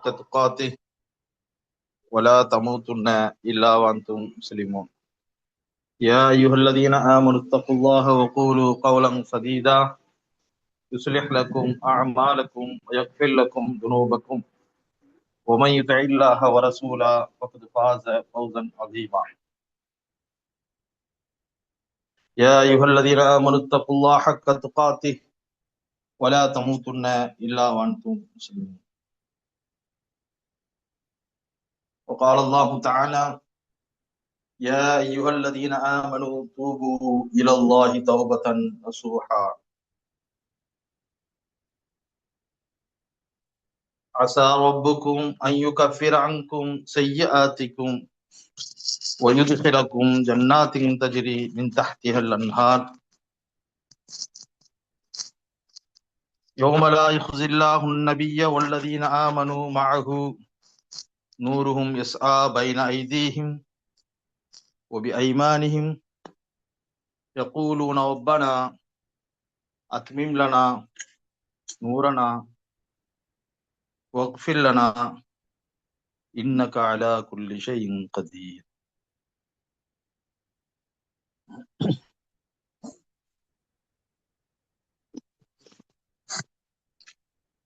حق تقاته ولا تموتن إلا وأنتم مسلمون يا أيها الذين آمنوا اتقوا الله وقولوا قولا سديدا يصلح لكم أعمالكم ويغفر لكم ذنوبكم ومن يطع الله ورسوله فقد فاز فوزا عظيما يا أيها الذين آمنوا اتقوا الله حق تقاته ولا تموتن إلا وأنتم مسلمون وقال الله تعالى يا أيها الذين آمنوا توبوا إلى الله توبة نصوحا عسى ربكم أن يكفر عنكم سيئاتكم ويدخلكم جنات تجري من تحتها الأنهار يوم لا يخزي الله النبي والذين آمنوا معه نورهم يسعى بين أيديهم وبأيمانهم يقولون ربنا أتمم لنا نورنا واغفر لنا إنك على كل شيء قدير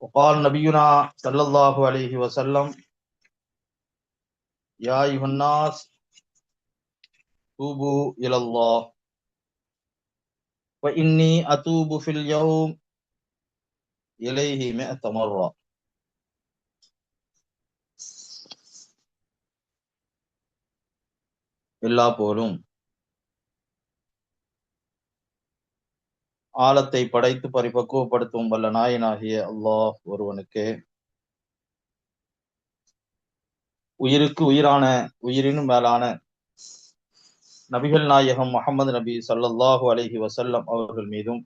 وقال نبينا صلى الله عليه وسلم يا أيها الناس توبوا إلى الله وإني أتوب في اليوم إليه 100 مرة எல்லா போலும் ஆழத்தை படைத்து பரிபக்குவப்படுத்தும் வல்ல நாயனாகிய அல்லாஹ் ஒருவனுக்கு உயிருக்கு உயிரான உயிரினும் மேலான நபிகள் நாயகம் முஹம்மது நபி ஸல்லல்லாஹு அலைஹி வஸல்லம் அவர்கள் மீதும்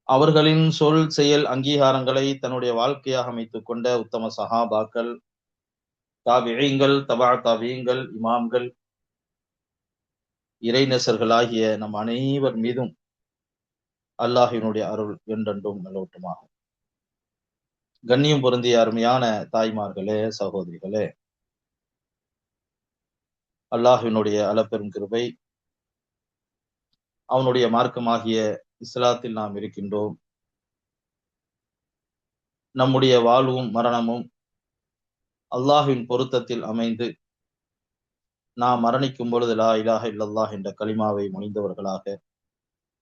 அவர்களின் சொல் செயல் அங்கீகாரங்களை தன்னுடைய வாழ்க்கையாக அமைத்துக் கொண்ட உத்தம சஹாபாக்கள் தாபிஈங்கள் தபா தாபிஈங்கள் இமாம்கள் இறைநேசர்களாகிய நம் அனைவர் மீதும் அல்லாஹினுடைய அருள் என்றென்றும் நிலவட்டுமாகும். கண்ணியம் பொருந்திய அருமையான தாய்மார்களே, சகோதரிகளே, அல்லாஹினுடைய அளப்பெரும் கிருபை, அவனுடைய மார்க்கமாகிய இஸ்லாத்தில் நாம் இருக்கின்றோம். நம்முடைய வாழ்வும் மரணமும் அல்லாஹின் பொருத்தத்தில் அமைந்து நாம் மரணிக்கும் பொழுது லா இலாஹ இல்லல்லாஹ் என்ற கலிமாவை முனிந்தவர்களாக,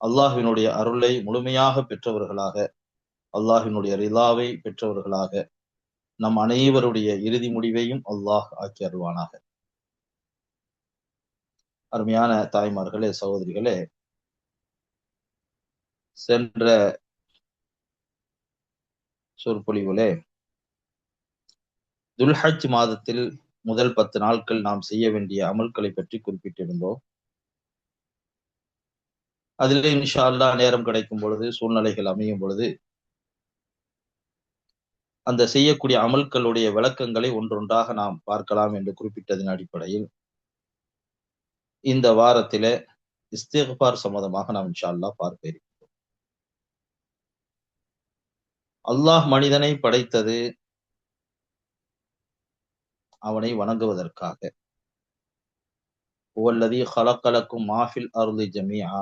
அல்லாஹினுடைய அருளை முழுமையாக பெற்றவர்களாக, அல்லாஹினுடைய ரிலாவை பெற்றவர்களாக நம் அனைவருடைய இறுதி முடிவையும் அல்லாஹ் ஆக்கி அருள்வானாக. அருமையான தாய்மார்களே, சகோதரிகளே, சென்ற சொற்பொழிவுலே துல்ஹஜ் மாதத்தில் முதல் 10 நாட்கள் நாம் செய்ய வேண்டிய அமல்களை பற்றி குறிப்பிட்டிருந்தோம். அதிலே இன்ஷா அல்லாஹ் நேரம் கிடைக்கும் பொழுது, சூழ்நிலைகள் அமையும் பொழுது அந்த செய்யக்கூடிய அமல்களுடைய விளக்கங்களை ஒன்றொன்றாக நாம் பார்க்கலாம் என்று குறிப்பிட்டதன் அடிப்படையில் இந்த வாரத்திலே இஸ்திக்பார் சம்பந்தமாக நாம் இன்ஷா அல்லாஹ் பார்க்க இருக்கிறோம். அல்லாஹ் மனிதனை படைத்தது அவனை வணங்குவதற்காக. ஹுவல்லதீ ஹலகலக்கும் மா ஃபில் அர்தி ஜமீஆ,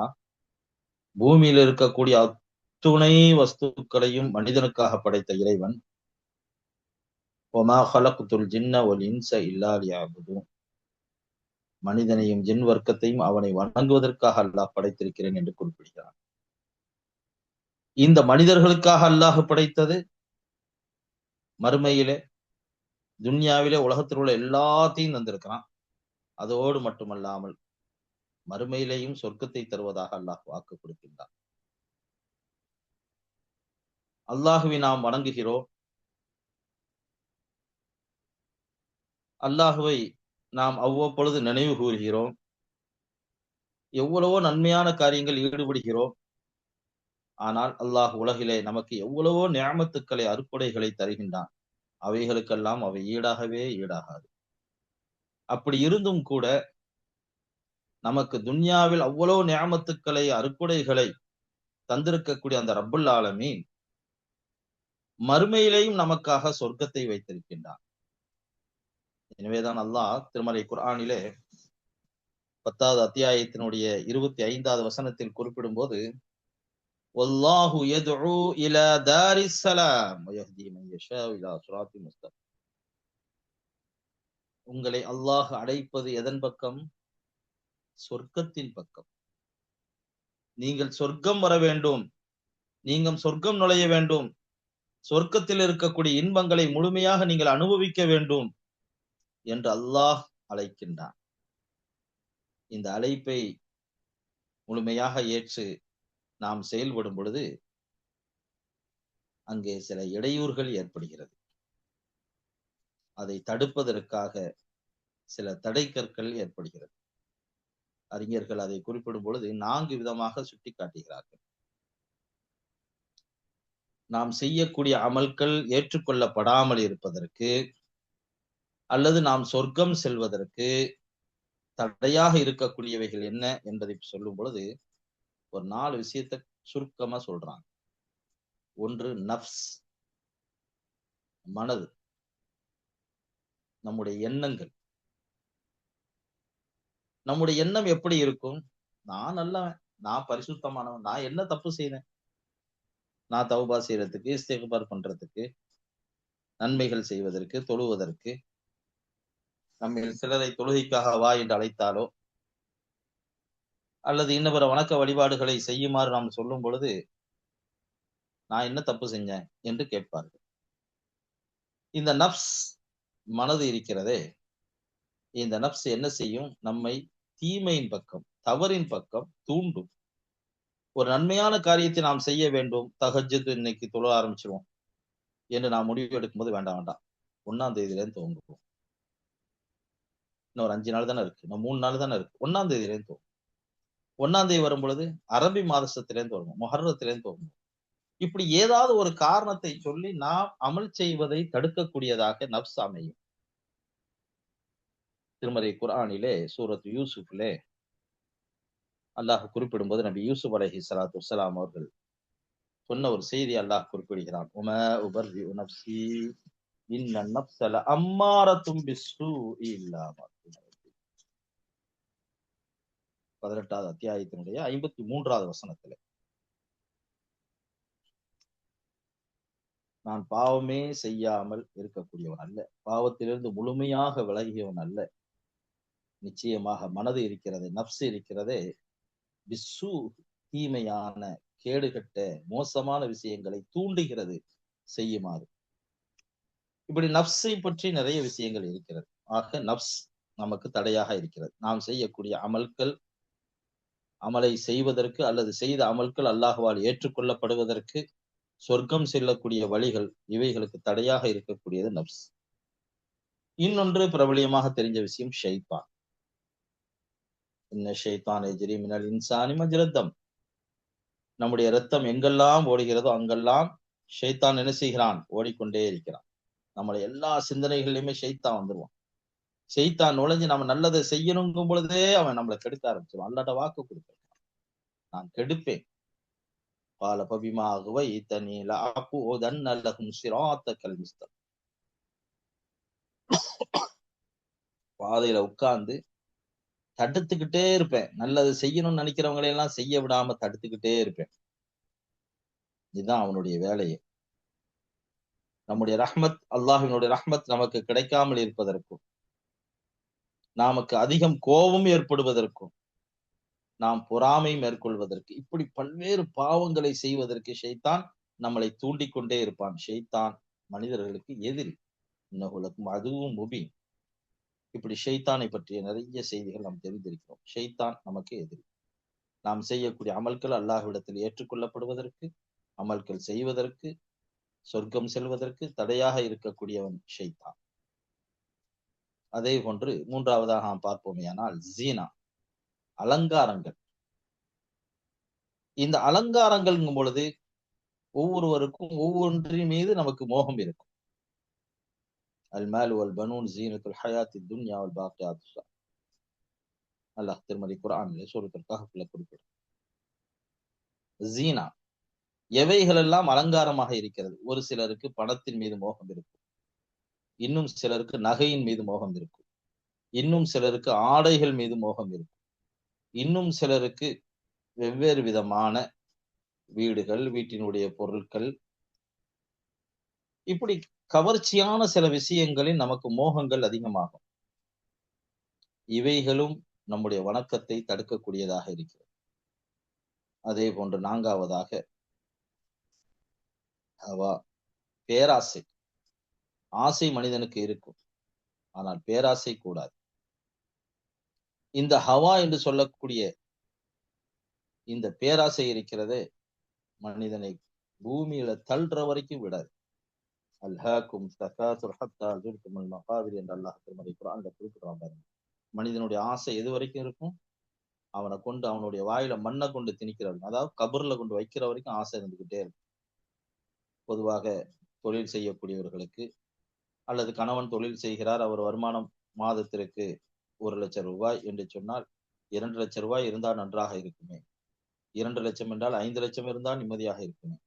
பூமியில் இருக்கக்கூடிய அத்துணை வஸ்துக்களையும் மனிதனுக்காக படைத்த இறைவன். வமா ஹலக்துல் ஜின்ன வல் இன்ஸ இல்லா லியஅபுதூன், மனிதனையும் ஜின் வர்க்கத்தையும் அவனை வணங்குவதற்காக அல்லாஹ் படைத்திருக்கிறேன் என்று குறிப்பிடுகிறான். இந்த மனிதர்களுக்காக அல்லாஹ் படைத்தது மறுமையிலே துன்யாவிலே உலகத்தில் உள்ள எல்லாத்தையும் தந்திருக்கிறான். அதோடு மட்டுமல்லாமல் மறுமையிலேயும் சொர்க்கத்தை தருவதாக அல்லாஹ் வாக்கு கொடுக்கின்றான். அல்லாஹுவை நாம் வணங்குகிறோம். அல்லாஹுவை நாம் அவ்வப்பொழுது நினைவு கூறுகிறோம். எவ்வளவோ நன்மையான காரியங்கள் ஈடுபடுகிறோம். ஆனால் அல்லாஹ் உலகிலே நமக்கு எவ்வளவோ நிஅமத்துக்களை, அருட்கொடைகளை தருகின்றான். அவைகளுக்கெல்லாம் அவை ஈடாகவே ஈடாகாது. அப்படி இருந்தும் கூட நமக்கு துன்யாவில் அவ்வளவு நிஅமத்துக்களை, அருட்கொடைகளை தந்திருக்கக்கூடிய அந்த ரப்புல் ஆலமீன் மறுமையிலேயும் நமக்காக சொர்க்கத்தை வைத்திருக்கின்றான். எனவேதான் அல்லாஹ் திருமறை குர்ஆனிலே 10வது அத்தியாயத்தினுடைய 25வது வசனத்தில் குறிப்பிடும் போது, வல்லாஹு யதுஉ இலா தாரிஸ் ஸலாம் வ யஹ்தி மன் யஷாஉ இலா ஸிராத்தின் முஸ்தகீம். உங்களை அல்லாஹ் அழைப்பது எதன் பக்கம்? சொர்க்கத்தின் பக்கம். நீங்கள் சொர்க்கம் வர வேண்டும், நீங்கள் சொர்க்கம் நுழைய வேண்டும், சொர்க்கத்தில் இருக்கக்கூடிய இன்பங்களை முழுமையாக நீங்கள் அனுபவிக்க வேண்டும் என்று அல்லாஹ் அழைக்கின்றான். இந்த அழைப்பை முழுமையாக ஏற்று நாம் செயல்படும் பொழுது அங்கே சில இடையூறுகள் ஏற்படுகிறது. அதை தடுப்பதற்காக சில தடை கற்கள் ஏற்படுகிறது. அறிஞர்கள் அதை குறிப்பிடும் பொழுது 4 விதமாக சுட்டி காட்டுகிறார்கள். நாம் செய்யக்கூடிய அமல்கள் ஏற்றுக்கொள்ளப்படாமல் இருப்பதற்கு, அல்லது நாம் சொர்க்கம் செல்வதற்கு தடையாக இருக்கக்கூடியவைகள் என்ன என்பதை சொல்லும் பொழுது ஒரு 4 விஷயத்தை சுருக்கமா சொல்றாங்க. ஒன்று நஃப்ஸ், மனது, நம்முடைய எண்ணங்கள். நம்முடைய எண்ணம் எப்படி இருக்கும்? நான் நல்லவன், நான் பரிசுத்தமானவன், நான் என்ன தப்பு செய்தேன்? நான் தௌபா செய்யறதுக்கு, இஸ்திக்பார் பண்றதுக்கு, நன்மைகள் செய்வதற்கு, தொழுவதற்கு, நம்ம சிலரை தொழுகைக்காக வா என்று அழைத்தாலோ அல்லது இன்னபிற வணக்க வழிபாடுகளை செய்யுமாறு நாம் சொல்லும் பொழுது நான் என்ன தப்பு செஞ்சேன் என்று கேட்பார்கள். இந்த நஃப்ஸ், மனது இருக்கிறதே, இந்த நஃப்ஸ் என்ன செய்யும்? நம்மை தீமையின் பக்கம், தவறின் பக்கம் தூண்டும். ஒரு நன்மையான காரியத்தை நாம் செய்ய வேண்டும், தஹஜ்ஜுத் இன்னைக்கு தொழ ஆரம்பிச்சிருவோம் என்று நாம் முடிவு எடுக்கும் போது வேண்டாம் வேண்டாம், 1ஆம் தேதியிலேருந்து துவங்குவோம், இன்னொரு 5 நாள் தானே இருக்கு, இன்னும் 3 நாள் தானே இருக்கு, 1ஆம் தேதியிலேருந்து துவங்கும். 1ஆம் தேதி வரும் பொழுது அரபி மாதத்திலேருந்து வருவோம், மொஹர்ரத்திலேருந்து வருவோம். இப்படி ஏதாவது ஒரு காரணத்தை சொல்லி நாம் அமல் செய்வதை தடுக்கக்கூடியதாக நஃப்ஸ் அமையும். திருமறை குர்ஆனிலே சூரத் யூசுஃபிலே அல்லாஹ் குறிப்பிடும்போது நபி யூசுப் அலைஹிஸ்ஸலாத்து வஸ்ஸலாம் அவர்கள் சொன்ன ஒரு செய்தி அல்லாஹ் குறிப்பிடுகிறான். உமா உபர்ரிஉ நஃப்ஸி இன்ன நஃப்ஸ லஅம்மாரத்தும் பிஸ்ஸூஇ இல்லா மா துஹிப். 18வது அத்தியாயத்தினுடைய 53வது வசனத்திலே, நான் பாவமே செய்யாமல் இருக்கக்கூடியவன் அல்ல, பாவத்திலிருந்து முழுமையாக விலகியவன் அல்ல. நிச்சயமாக மனது இருக்கிறது, நஃப்ஸ் இருக்கிறதே, பிஸ்ஸூ, தீமையான, கேடுகட்ட, மோசமான விஷயங்களை தூண்டுகிறது செய்யுமாறு. இப்படி நஃப்ஸை பற்றி நிறைய விஷயங்கள் இருக்கிறது. ஆக நஃப்ஸ் நமக்கு தடையாக இருக்கிறது. நாம் செய்யக்கூடிய அமல்கள், அமலை செய்வதற்கு அல்லது செய்த அமல்கள் அல்லாஹ்வால் ஏற்றுக்கொள்ளப்படுவதற்கு, சொர்க்கம் செல்லக்கூடிய வழிகள், இவைகளுக்கு தடையாக இருக்கக்கூடியது நஃப்ஸ். இன்னொன்று பிரபலியமாக தெரிஞ்ச விஷயம் ஷைத்தான். இன்ன ஷைத்தான் யஜ்ரி மினல் இன்சானி மஜ்ரத் தம். நம்முடைய ரத்தம் எங்கெல்லாம் ஓடுகிறதோ அங்கெல்லாம் ஷைத்தான் என்ன செய்கிறான்? ஓடிக்கொண்டே இருக்கிறான். நம்மளை எல்லா சிந்தனைகள்லயுமே ஷைத்தான் வந்துருவான். ஷைத்தான் நுழைஞ்சு நம்ம நல்லதை செய்யணுங்கும் பொழுதே அவன் நம்மளை கெடுக்க ஆரம்பிச்சிருவான். அல்லாட்ட வாக்கு கொடுத்திருக்கான், நான் கெடுப்பேன். قال فبما أغويتني لأقعدن لهم صراطك المستقيم. பாதையில உட்கார்ந்து தடுத்துக்கிட்டே இருப்பேன். நல்லது செய்யணும்னு நினைக்கிறவங்களை எல்லாம் செய்ய விடாம தடுத்துக்கிட்டே இருப்பேன். இதுதான் அவனுடைய வேலையே. நம்முடைய ரஹ்மத், அல்லாஹ்வினுடைய ரஹ்மத் நமக்கு கிடைக்காமல் இருப்பதற்கும், நமக்கு அதிகம் கோபம் ஏற்படுவதற்கும், நாம் பொறாமை மேற்கொள்வதற்கு, இப்படி பல்வேறு பாவங்களை செய்வதற்கு ஷைத்தான் நம்மளை தூண்டிக்கொண்டே இருப்பான். ஷைத்தான் மனிதர்களுக்கு எதிரி. இன்னஹு லக்கும் அதுவும் முபீன். இப்படி ஷைத்தானை பற்றிய நிறைய செய்திகள் நாம் தெரிந்திருக்கிறோம். ஷைத்தான் நமக்கு எதிரி. நாம் செய்யக்கூடிய அமல்கள் அல்லாஹ்விடத்தில் ஏற்றுக்கொள்ளப்படுவதற்கு, அமல்கள் செய்வதற்கு, சொர்க்கம் செல்வதற்கு தடையாக இருக்கக்கூடியவன் ஷைத்தான். அதே போன்று 3வதாக நாம் பார்ப்போமேயானால் ஜீனா, அலங்காரங்கள். இந்த அலங்காரங்கள்ங்கும் பொழுது ஒவ்வொருவருக்கும் ஒவ்வொன்றின் மீது நமக்கு மோகம் இருக்கும். அல் மால் வல் பனூன் ஜீனத்துல் ஹயாத்தித் துன்யா வல் பாக்கியாத்துஸ் ஸாலிஹாத். அல்லாஹ் திருமறை குர்ஆனிலே சூரத்துல் கஹ்ஃப்ல குறிப்பிடுறார். ஜீனா, எவைகள் எல்லாம் அலங்காரமாக இருக்கிறது. ஒரு சிலருக்கு பணத்தின் மீது மோகம் இருக்கும், இன்னும் சிலருக்கு நகையின் மீது மோகம் இருக்கும், இன்னும் சிலருக்கு ஆடைகள் மீது மோகம் இருக்கும், இன்னும் சிலருக்கு வெவ்வேறு விதமான வீடுகள், வீட்டினுடைய பொருட்கள், இப்படி கவர்ச்சியான சில விஷயங்களில் நமக்கு மோகங்கள் அதிகமாகும். இவைகளும் நம்முடைய வணக்கத்தை தடுக்கக்கூடியதாக இருக்கிறது. அதே போன்று நான்காவதாக ஹவா, பேராசை. ஆசை மனிதனுக்கு இருக்கும், ஆனால் பேராசை கூடாது. இந்த ஹவா என்று சொல்லக்கூடிய இந்த பேராசை இருக்கிறதே, மனிதனை பூமியில தள்ளுற வரைக்கும் விடாது. அல்ஹாக்கும் தகாசுர் ஹத்தா ஜுர்துமுல் மகாபிர் என்று அல்லாஹ் திருமறை குர்ஆன்ல குறிப்பிடுறான் பாருங்க. மனிதனுடைய ஆசை எது வரைக்கும் இருக்கும்? அவனை கொண்டு அவனுடைய வாயில மண்ணை கொண்டு திணிக்கிறது, அதாவது கபர்ல கொண்டு வைக்கிற வரைக்கும் ஆசை இருந்துகிட்டே இருக்கும். பொதுவாக தொழில் செய்யக்கூடியவர்களுக்கு, அல்லது கணவன் தொழில் செய்கிறார், அவர் வருமானம் மாதத்திற்கு 1,00,000 ரூபாய் என்று சொன்னால் 2,00,000 ரூபாய் இருந்தால் நன்றாக இருக்குமே, 2 லட்சம் என்றால் 5 லட்சம் இருந்தால் நிம்மதியாக இருக்குமே,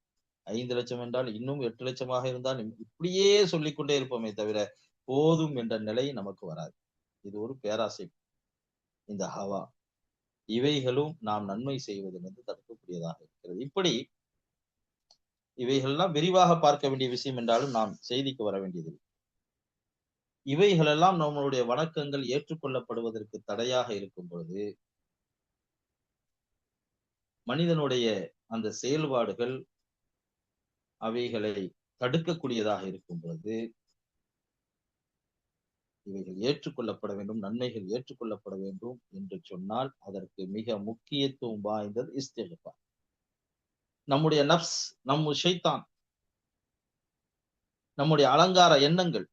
5 லட்சம் என்றால் இன்னும் 8 லட்சமாக இருந்தால் இப்படியே சொல்லிக்கொண்டே இருப்போமே தவிர போதும் என்ற நிலை நமக்கு வராது. இது ஒரு பேராசை, இந்த ஹவா. இவைகளும் நாம் நன்மை செய்வதிலிருந்து தடுக்கக்கூடியதாக இருக்கிறது. இப்படி இவைகளெல்லாம் விரிவாக பார்க்க வேண்டிய விஷயம் என்றாலும் நாம் செய்திக்கு வர வேண்டியது. இவைகளெல்லாம் நம்மளுடைய வணக்கங்கள் ஏற்றுக்கொள்ளப்படுவதற்கு தடையாக இருக்கும் பொழுது, மனிதனுடைய அந்த செயல்பாடுகள் அவைகளை தடுக்கக்கூடியதாக இருக்கும் பொழுது, இவைகள் ஏற்றுக்கொள்ளப்பட வேண்டும், நன்மைகள் ஏற்றுக்கொள்ளப்பட வேண்டும் என்று சொன்னால் அதற்கு மிக முக்கியத்துவம் வாய்ந்தது இஸ்திக்ஃபார். நம்முடைய நப்ஸ், ஷைத்தான், நம்முடைய அலங்கார எண்ணங்கள்,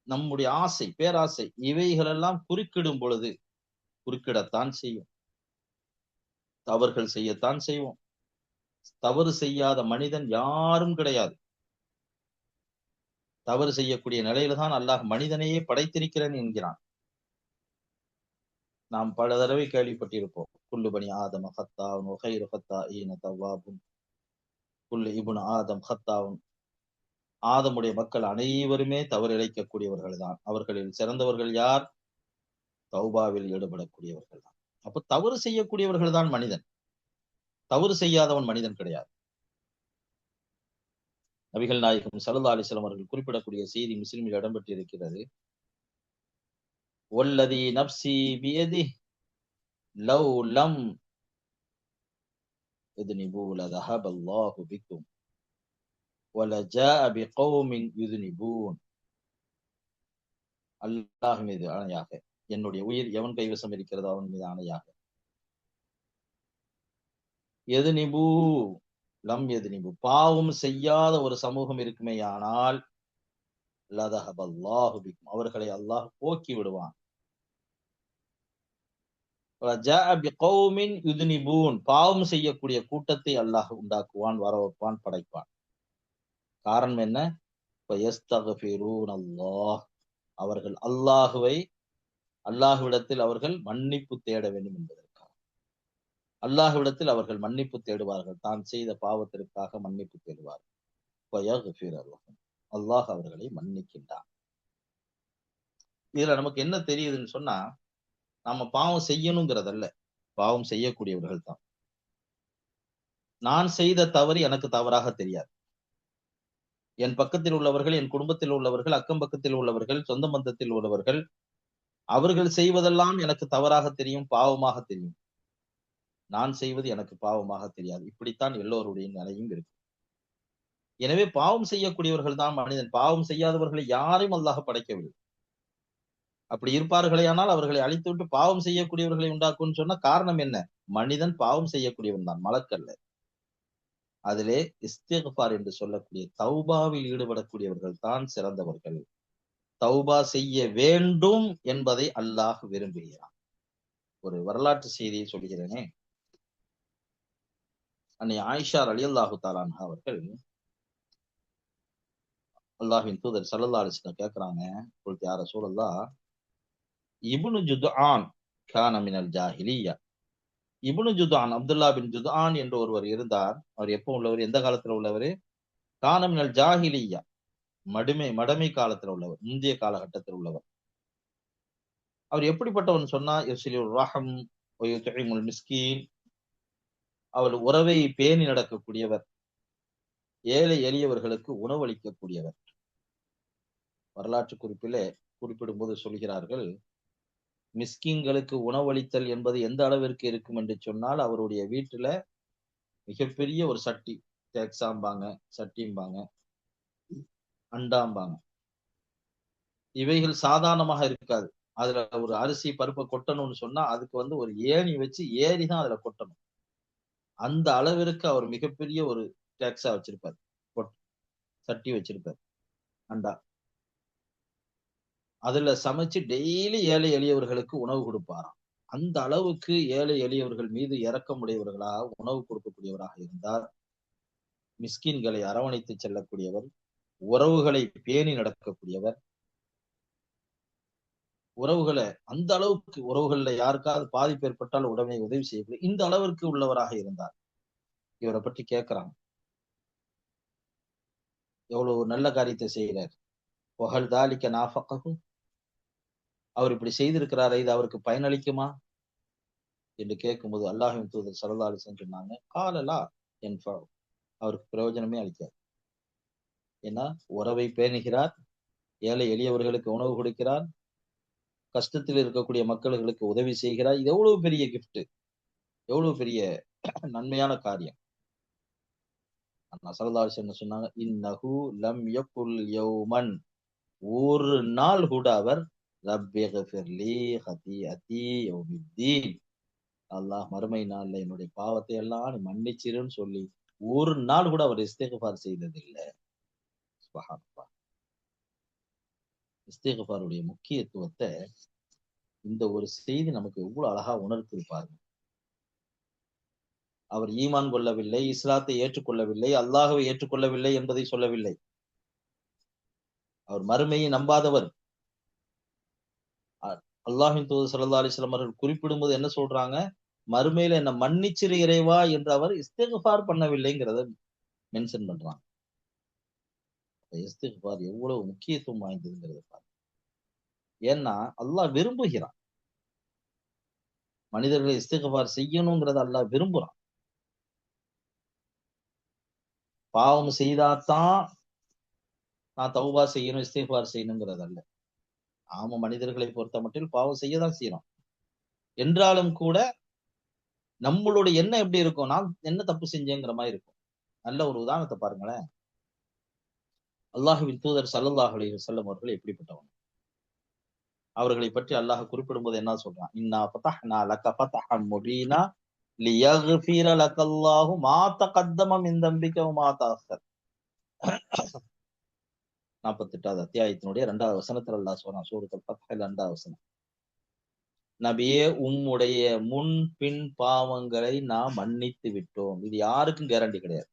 நம்முடைய ஆசை, பேராசை, இவைகளெல்லாம் குறுக்கிடும் பொழுது குறுக்கிடத்தான் செய்யும், தவறுகள் செய்யத்தான் செய்வோம். தவறு செய்யாத மனிதன் யாரும் கிடையாது. தவறு செய்யக்கூடிய நிலையில தான் அல்லாஹ் மனிதனையே படைத்திருக்கிறேன் என்கிறான். நாம் பல தடவை கேள்விப்பட்டிருப்போம். குல்லு பனி ஆதம் ஹத்தாவுன் வகைரு ஹத்தாஈன தவ்வாபுன், குல்லு இப்னு ஆதம் ஹத்தாவுன். ஆதமுடைய மக்கள் அனைவருமே தவறு இழைக்கக்கூடியவர்கள் தான். அவர்களில் சிறந்தவர்கள் யார்? தௌபாவில் ஈடுபடக்கூடியவர்கள் தான். அப்ப தவறு செய்யக்கூடியவர்கள் தான் மனிதன், தவறு செய்யாதவன் மனிதன் கிடையாது. நபிகள் நாயகம் ஸல்லல்லாஹு அலைஹி வஸல்லம் அவர்கள் குறிப்பிடக்கூடிய செய்தி முஸ்லிமில் இடம்பெற்றிருக்கிறது. வல்லதி நப்சி பியதிஹி லவ் லம் யுذنிபு லதஹப அல்லாஹு பிக்கும் வலஜாஅ பிகௌமின் யுذنிபூன். அல்லாஹ் மீது ஆணையாக, என்னுடைய உயிர் எவன் கைவசம் இருக்கிறதோ அவன் மீது ஆணையாக, எதுனிபு லம் எதுனிபு, பாவம் செய்யாத ஒரு சமூகம் இருக்குமேயானால் லதஹப அல்லாஹு பிக்கும், அவர்களை அல்லாஹ் போக்கி விடுவான். வஜாஅ பிகௌமின் யுذنிபூன், பாவம் செய்யக்கூடிய கூட்டத்தை அல்லாஹ் உண்டாக்குவான், வரவைப்பான், படைப்பான். காரணம் என்ன? ஃபயஸ்தக்ஃபிரூன் அல்லாஹ், அவர்கள் அல்லாஹ்விடத்தில் அவர்கள் மன்னிப்பு தேட வேண்டும் என்பதற்காக. அல்லாஹ்விடத்தில் அவர்கள் மன்னிப்பு தேடுவார்கள், தான் செய்த பாவத்திற்காக மன்னிப்பு தேடுவார்கள். ஃபயக்ஃபிரு லஹும், அல்லாஹ் அவர்களை மன்னிக்கின்றான். இதுல நமக்கு என்ன தெரியுதுன்னு சொன்னா, நாம பாவம் செய்யணுங்கிறதல்ல, பாவம் செய்யக்கூடியவர்கள் தான். நான் செய்த தவறு எனக்கு தவறாக தெரியாது. என் பக்கத்தில் உள்ளவர்கள், என் குடும்பத்தில் உள்ளவர்கள், அக்கம் பக்கத்தில் உள்ளவர்கள், சொந்த பந்தத்தில் உள்ளவர்கள், அவர்கள் செய்வதெல்லாம் எனக்கு தவறாக தெரியும், பாவமாக தெரியும். நான் செய்வது எனக்கு பாவமாக தெரியாது. இப்படித்தான் எல்லோருடைய நிலையும் இருக்கு. எனவே பாவம் செய்யக்கூடியவர்கள் தான் மனிதன். பாவம் செய்யாதவர்களை யாரையும் அல்லாஹ் படைக்கவில்லை. அப்படி இருப்பார்களே ஆனால் அவர்களை அழித்துவிட்டு பாவம் செய்யக்கூடியவர்களை உண்டாக்கும்னு சொன்னா காரணம் என்ன? மனிதன் பாவம் செய்யக்கூடியவன் தான், மலக்கல்ல. அதிலே இஸ்திக்ஃபார் என்று சொல்லக்கூடிய தௌபாவில் ஈடுபடக்கூடியவர்கள் தான் சிறந்தவர்கள். தௌபா செய்ய வேண்டும் என்பதை அல்லாஹ் விரும்புகிறான். ஒரு வரலாற்று செய்தியை சொல்கிறேனே. அன்னை ஆயிஷா ரலியல்லாஹு தஆலா அன்ஹா அவர்கள் அல்லாஹ்வின் தூதர் ஸல்லல்லாஹு அலைஹி வஸல்லம் கேக்குறாங்க, குல்து யா ரசூலல்லாஹ், இப்னு ஜுத்ஆன் கான மினல் ஜாஹிலிய்யா, இப்னு ஜுதான், அப்துல்லா பின் ஜுதான் என்று ஒருவர் இருந்தார். அவர் எப்போ உள்ளவர், எந்த காலத்துல உள்ளவர்? கான மினல் ஜாஹிலிய்யா, மடமை காலத்துல உள்ளவர், முந்தைய காலகட்டத்தில் உள்ளவர். அவர் எப்படிப்பட்டவன் சொன்னா, யஸ்லிர் ரஹம் வ யுத்இமுல் மிஸ்கீன், அவர் உறவை பேணி நடக்கக்கூடியவர், ஏழை எளியவர்களுக்கு உணவளிக்கக்கூடியவர். வரலாற்று குறிப்பிலே குறிப்பிடும்போது சொல்கிறார்கள், மிஸ்கீன்களுக்கு உணவளித்தல் என்பது எந்த அளவிற்கு இருக்கும் என்று சொன்னால், அவருடைய வீட்டுல மிகப்பெரிய ஒரு சட்டி, தேக்ஸாம்பாங்க, சட்டிம்பாங்க, அண்டாம்பாங்க, இவைகள் சாதாரணமாக இருக்காது. அதுல ஒரு அரிசி பருப்பை கொட்டணும்னு சொன்னா அதுக்கு ஒரு ஏணி வச்சு ஏறிதான் அதுல கொட்டணும். அந்த அளவிற்கு அவர் மிகப்பெரிய ஒரு டேக்ஸா வச்சிருப்பார், சட்டி வச்சிருப்பார், அண்டா. அதுல சமைச்சு டெய்லி ஏழை எளியவர்களுக்கு உணவு கொடுப்பாராம். அந்த அளவுக்கு ஏழை எளியவர்கள் மீது இரக்கமுடையவர்களாக உணவு கொடுக்கக்கூடியவராக இருந்தார். மிஸ்கின்களை அரவணைத்து செல்லக்கூடியவர், உறவுகளை பேணி நடக்கக்கூடியவர். உறவுகளை அந்த அளவுக்கு, உறவுகள்ல யாருக்காவது பாதிப்பு ஏற்பட்டால் உடனே உதவி செய்யக்கூடிய இந்த அளவிற்கு உள்ளவராக இருந்தார். இவரை பற்றி கேட்கிறாங்க, எவ்வளவு நல்ல காரியத்தை செய்கிறார். புகழ் தாலிக்க நாஃபக்கும், அவர் இப்படி செய்திருக்கிறாரே, இது அவருக்கு பயனளிக்குமா என்று கேட்கும்போது அல்லாஹ்வின் தூதர் ஸல்லல்லாஹு அலைஹி வஸல்லம் சொன்னாங்க, காலலா யன்ஃபஉ, அவருக்கு பிரயோஜனமே அளிக்காது. ஏன்னா உறவை பேணுகிறார், ஏழை எளியவர்களுக்கு உணவு கொடுக்கிறார், கஷ்டத்தில் இருக்கக்கூடிய மக்களுக்கு உதவி செய்கிறார். இது எவ்வளவு பெரிய கிஃப்ட், எவ்வளவு பெரிய நன்மையான காரியம். ஸல்லல்லாஹு அலைஹி வஸல்லம் சொன்னாங்க, இன்னஹு லம் யகுல் யௌமன், ஒரு நாள் கூட அவர் ரப்பிக்ஃபிர்லி ஹதீஅதி யௌமித்தீன், அல்லாஹ் மறுமை நாள்ல என்னுடைய பாவத்தை எல்லாம் நீ மன்னிச்சிருன்னு சொல்லி ஒரு நாள் கூட அவர் இஸ்திக்ஃபார் செய்ததில்லை. சுப்ஹானல்லாஹ். இஸ்திக்ஃபாருடைய முக்கியத்துவத்தை இந்த ஒரு செய்தி நமக்கு எவ்வளவு அழகா உணர்த்திருப்பாரு. அவர் ஈமான் கொள்ளவில்லை, இஸ்லாத்தை ஏற்றுக்கொள்ளவில்லை, அல்லாஹ்வை ஏற்றுக்கொள்ளவில்லை என்பதை சொல்லவில்லை. அவர் மறுமையை நம்பாதவர். அல்லாஹ்வின் தூதர் ஸல்லல்லாஹு அலைஹி வஸல்லம் அவர்கள் குறிப்பிடும்போது என்ன சொல்றாங்க, மறுமையில என்ன மன்னிச்சிரு இறைவா என்று அவர் இஸ்திக்ஃபார் பண்ணவில்லைங்கிறத மென்ஷன் பண்றாங்க. இஸ்திக்ஃபார் எவ்வளவு முக்கியத்துவம் வாய்ந்ததுங்கிறத பாருங்க. ஏன்னா அல்லாஹ் விரும்புகிறான், மனிதர்கள் இஸ்திக்ஃபார் செய்யணுங்கிறத அல்லாஹ் விரும்புறான். பாவம் செய்தாதான் நான் தௌபா செய்யணும், இஸ்திக்ஃபார் செய்யணுங்கிறது அல்ல. ஆமா, மனிதர்களை பொறுத்த மட்டில் பாவம் செய்யதான் செய்யணும். என்றாலும் கூட நம்மளுடைய எண்ணம் எப்படி இருக்கும், நான் என்ன தப்பு செஞ்சேங்கிற மாதிரி இருக்கும். நல்ல ஒரு உதாரணத்தை பாருங்களேன். அல்லாஹ்வின் தூதர் ஸல்லல்லாஹு அலைஹி வஸல்லம் அவர்கள் எப்படிப்பட்டவங்க, அவர்களை பற்றி அல்லாஹ் குறிப்பிடும்போது என்ன சொல்றான், இன்னா ஃபதஹ்னா லக ஃபதஹம் முபீனா லியக்ஃபிர லக்கல்லாஹு மா தகத்தம மின் தம்பிக வ மா தஅக்கர். 48வது அத்தியாயத்தினுடைய 2வது வசனத்தில் அல்லாஹ் சொல்றான், சூரத்துல் ஃபத்ஹ்ல 2வது வசனம், நபியே உம்முடைய முன் பின் பாவங்களை நாம் மன்னித்து விட்டோம். இது யாருக்கும் கேரண்டி கிடையாது.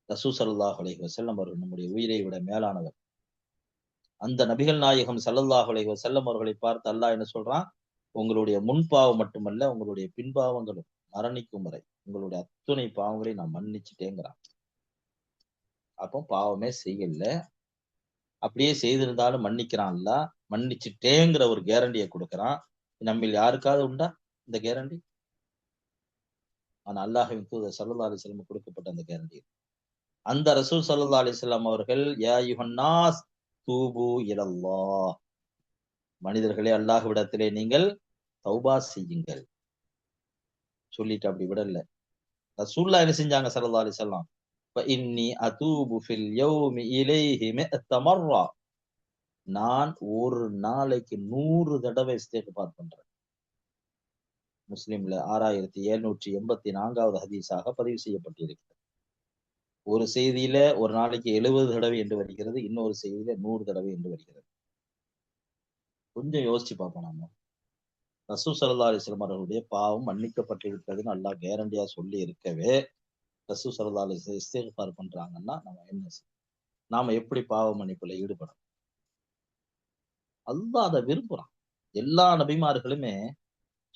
ரசூல் ஸல்லல்லாஹு அலைஹி வஸல்லம் அவர்கள் நம்முடைய உயிரை விட மேலானவர். அந்த நபிகள் நாயகம் ஸல்லல்லாஹு அலைஹி வஸல்லம் அவர்களை பார்த்து அல்லாஹ் என்ன சொல்றான், உங்களுடைய முன்பாவம் மட்டுமல்ல, உங்களுடைய பின்பாவங்களும் மரணிக்கும் வரை உங்களுடைய அத்துணை பாவங்களை நான் மன்னிச்சுட்டேங்கிறான். அப்போ பாவமே செய்யல, அப்படியே செய்திருந்தாலும் மன்னிக்கிறான் அல்லாஹ், மன்னிச்சுட்டேங்கிற ஒரு கேரண்டியை கொடுக்கிறான். நம்மில் யாருக்காவது உண்டா இந்த கேரண்டி? ஆனா அல்லாஹ்வின் தூதர் ஸல்லல்லாஹு அலைஹி வஸல்லம் கொடுக்கப்பட்ட அந்த கேரண்டி. அந்த ரசூல் ஸல்லல்லாஹு அலைஹி வஸல்லம் அவர்கள், யா அய்யுஹன்னாஸ் தூபு இலல்லாஹ், மனிதர்களே அல்லாஹ்விடத்திலே நீங்கள் தௌபா செய்யுங்கள் சொல்லிட்டு அப்படி விடல. ரசூலுல்லாஹ் என்ன செஞ்சாங்க ஸல்லல்லாஹு அலைஹி வஸல்லம், இன்னி அதூபு ஃபில் யௌமி இலைஹி மிஅத்த மர்ரா, நான் ஒரு நாளைக்கு 100 தடவை இஸ்திக்ஃபார் பண்றேன். முஸ்லிம்ல 6784வது ஹதீஸாக பதிவு செய்யப்பட்டிருக்கிறது. ஒரு செய்தியில ஒரு நாளைக்கு 70 தடவை என்று வருகிறது, இன்னொரு செய்தியில 100 தடவை என்று வருகிறது. கொஞ்சம் யோசிச்சு பார்ப்போம் நாம. ரசூல் ஸல்லல்லாஹு அலைஹி வஸல்லம் அவர்களுடைய பாவம் மன்னிக்கப்பட்டு விட்டதுன்னு அல்லாஹ் கேரண்டியா சொல்லி இருக்கவே, ரசூல் ஸல்லல்லாஹு அலைஹி வஸல்லம் இஸ்திக்ஃபார் பண்றாங்கன்னா நம்ம என்ன செய்யணும்? நாம எப்படி பாவ மன்னிப்புல ஈடுபடணும்? அல்லாஹ் அதை விரும்புறான். எல்லா நபிமார்களுமே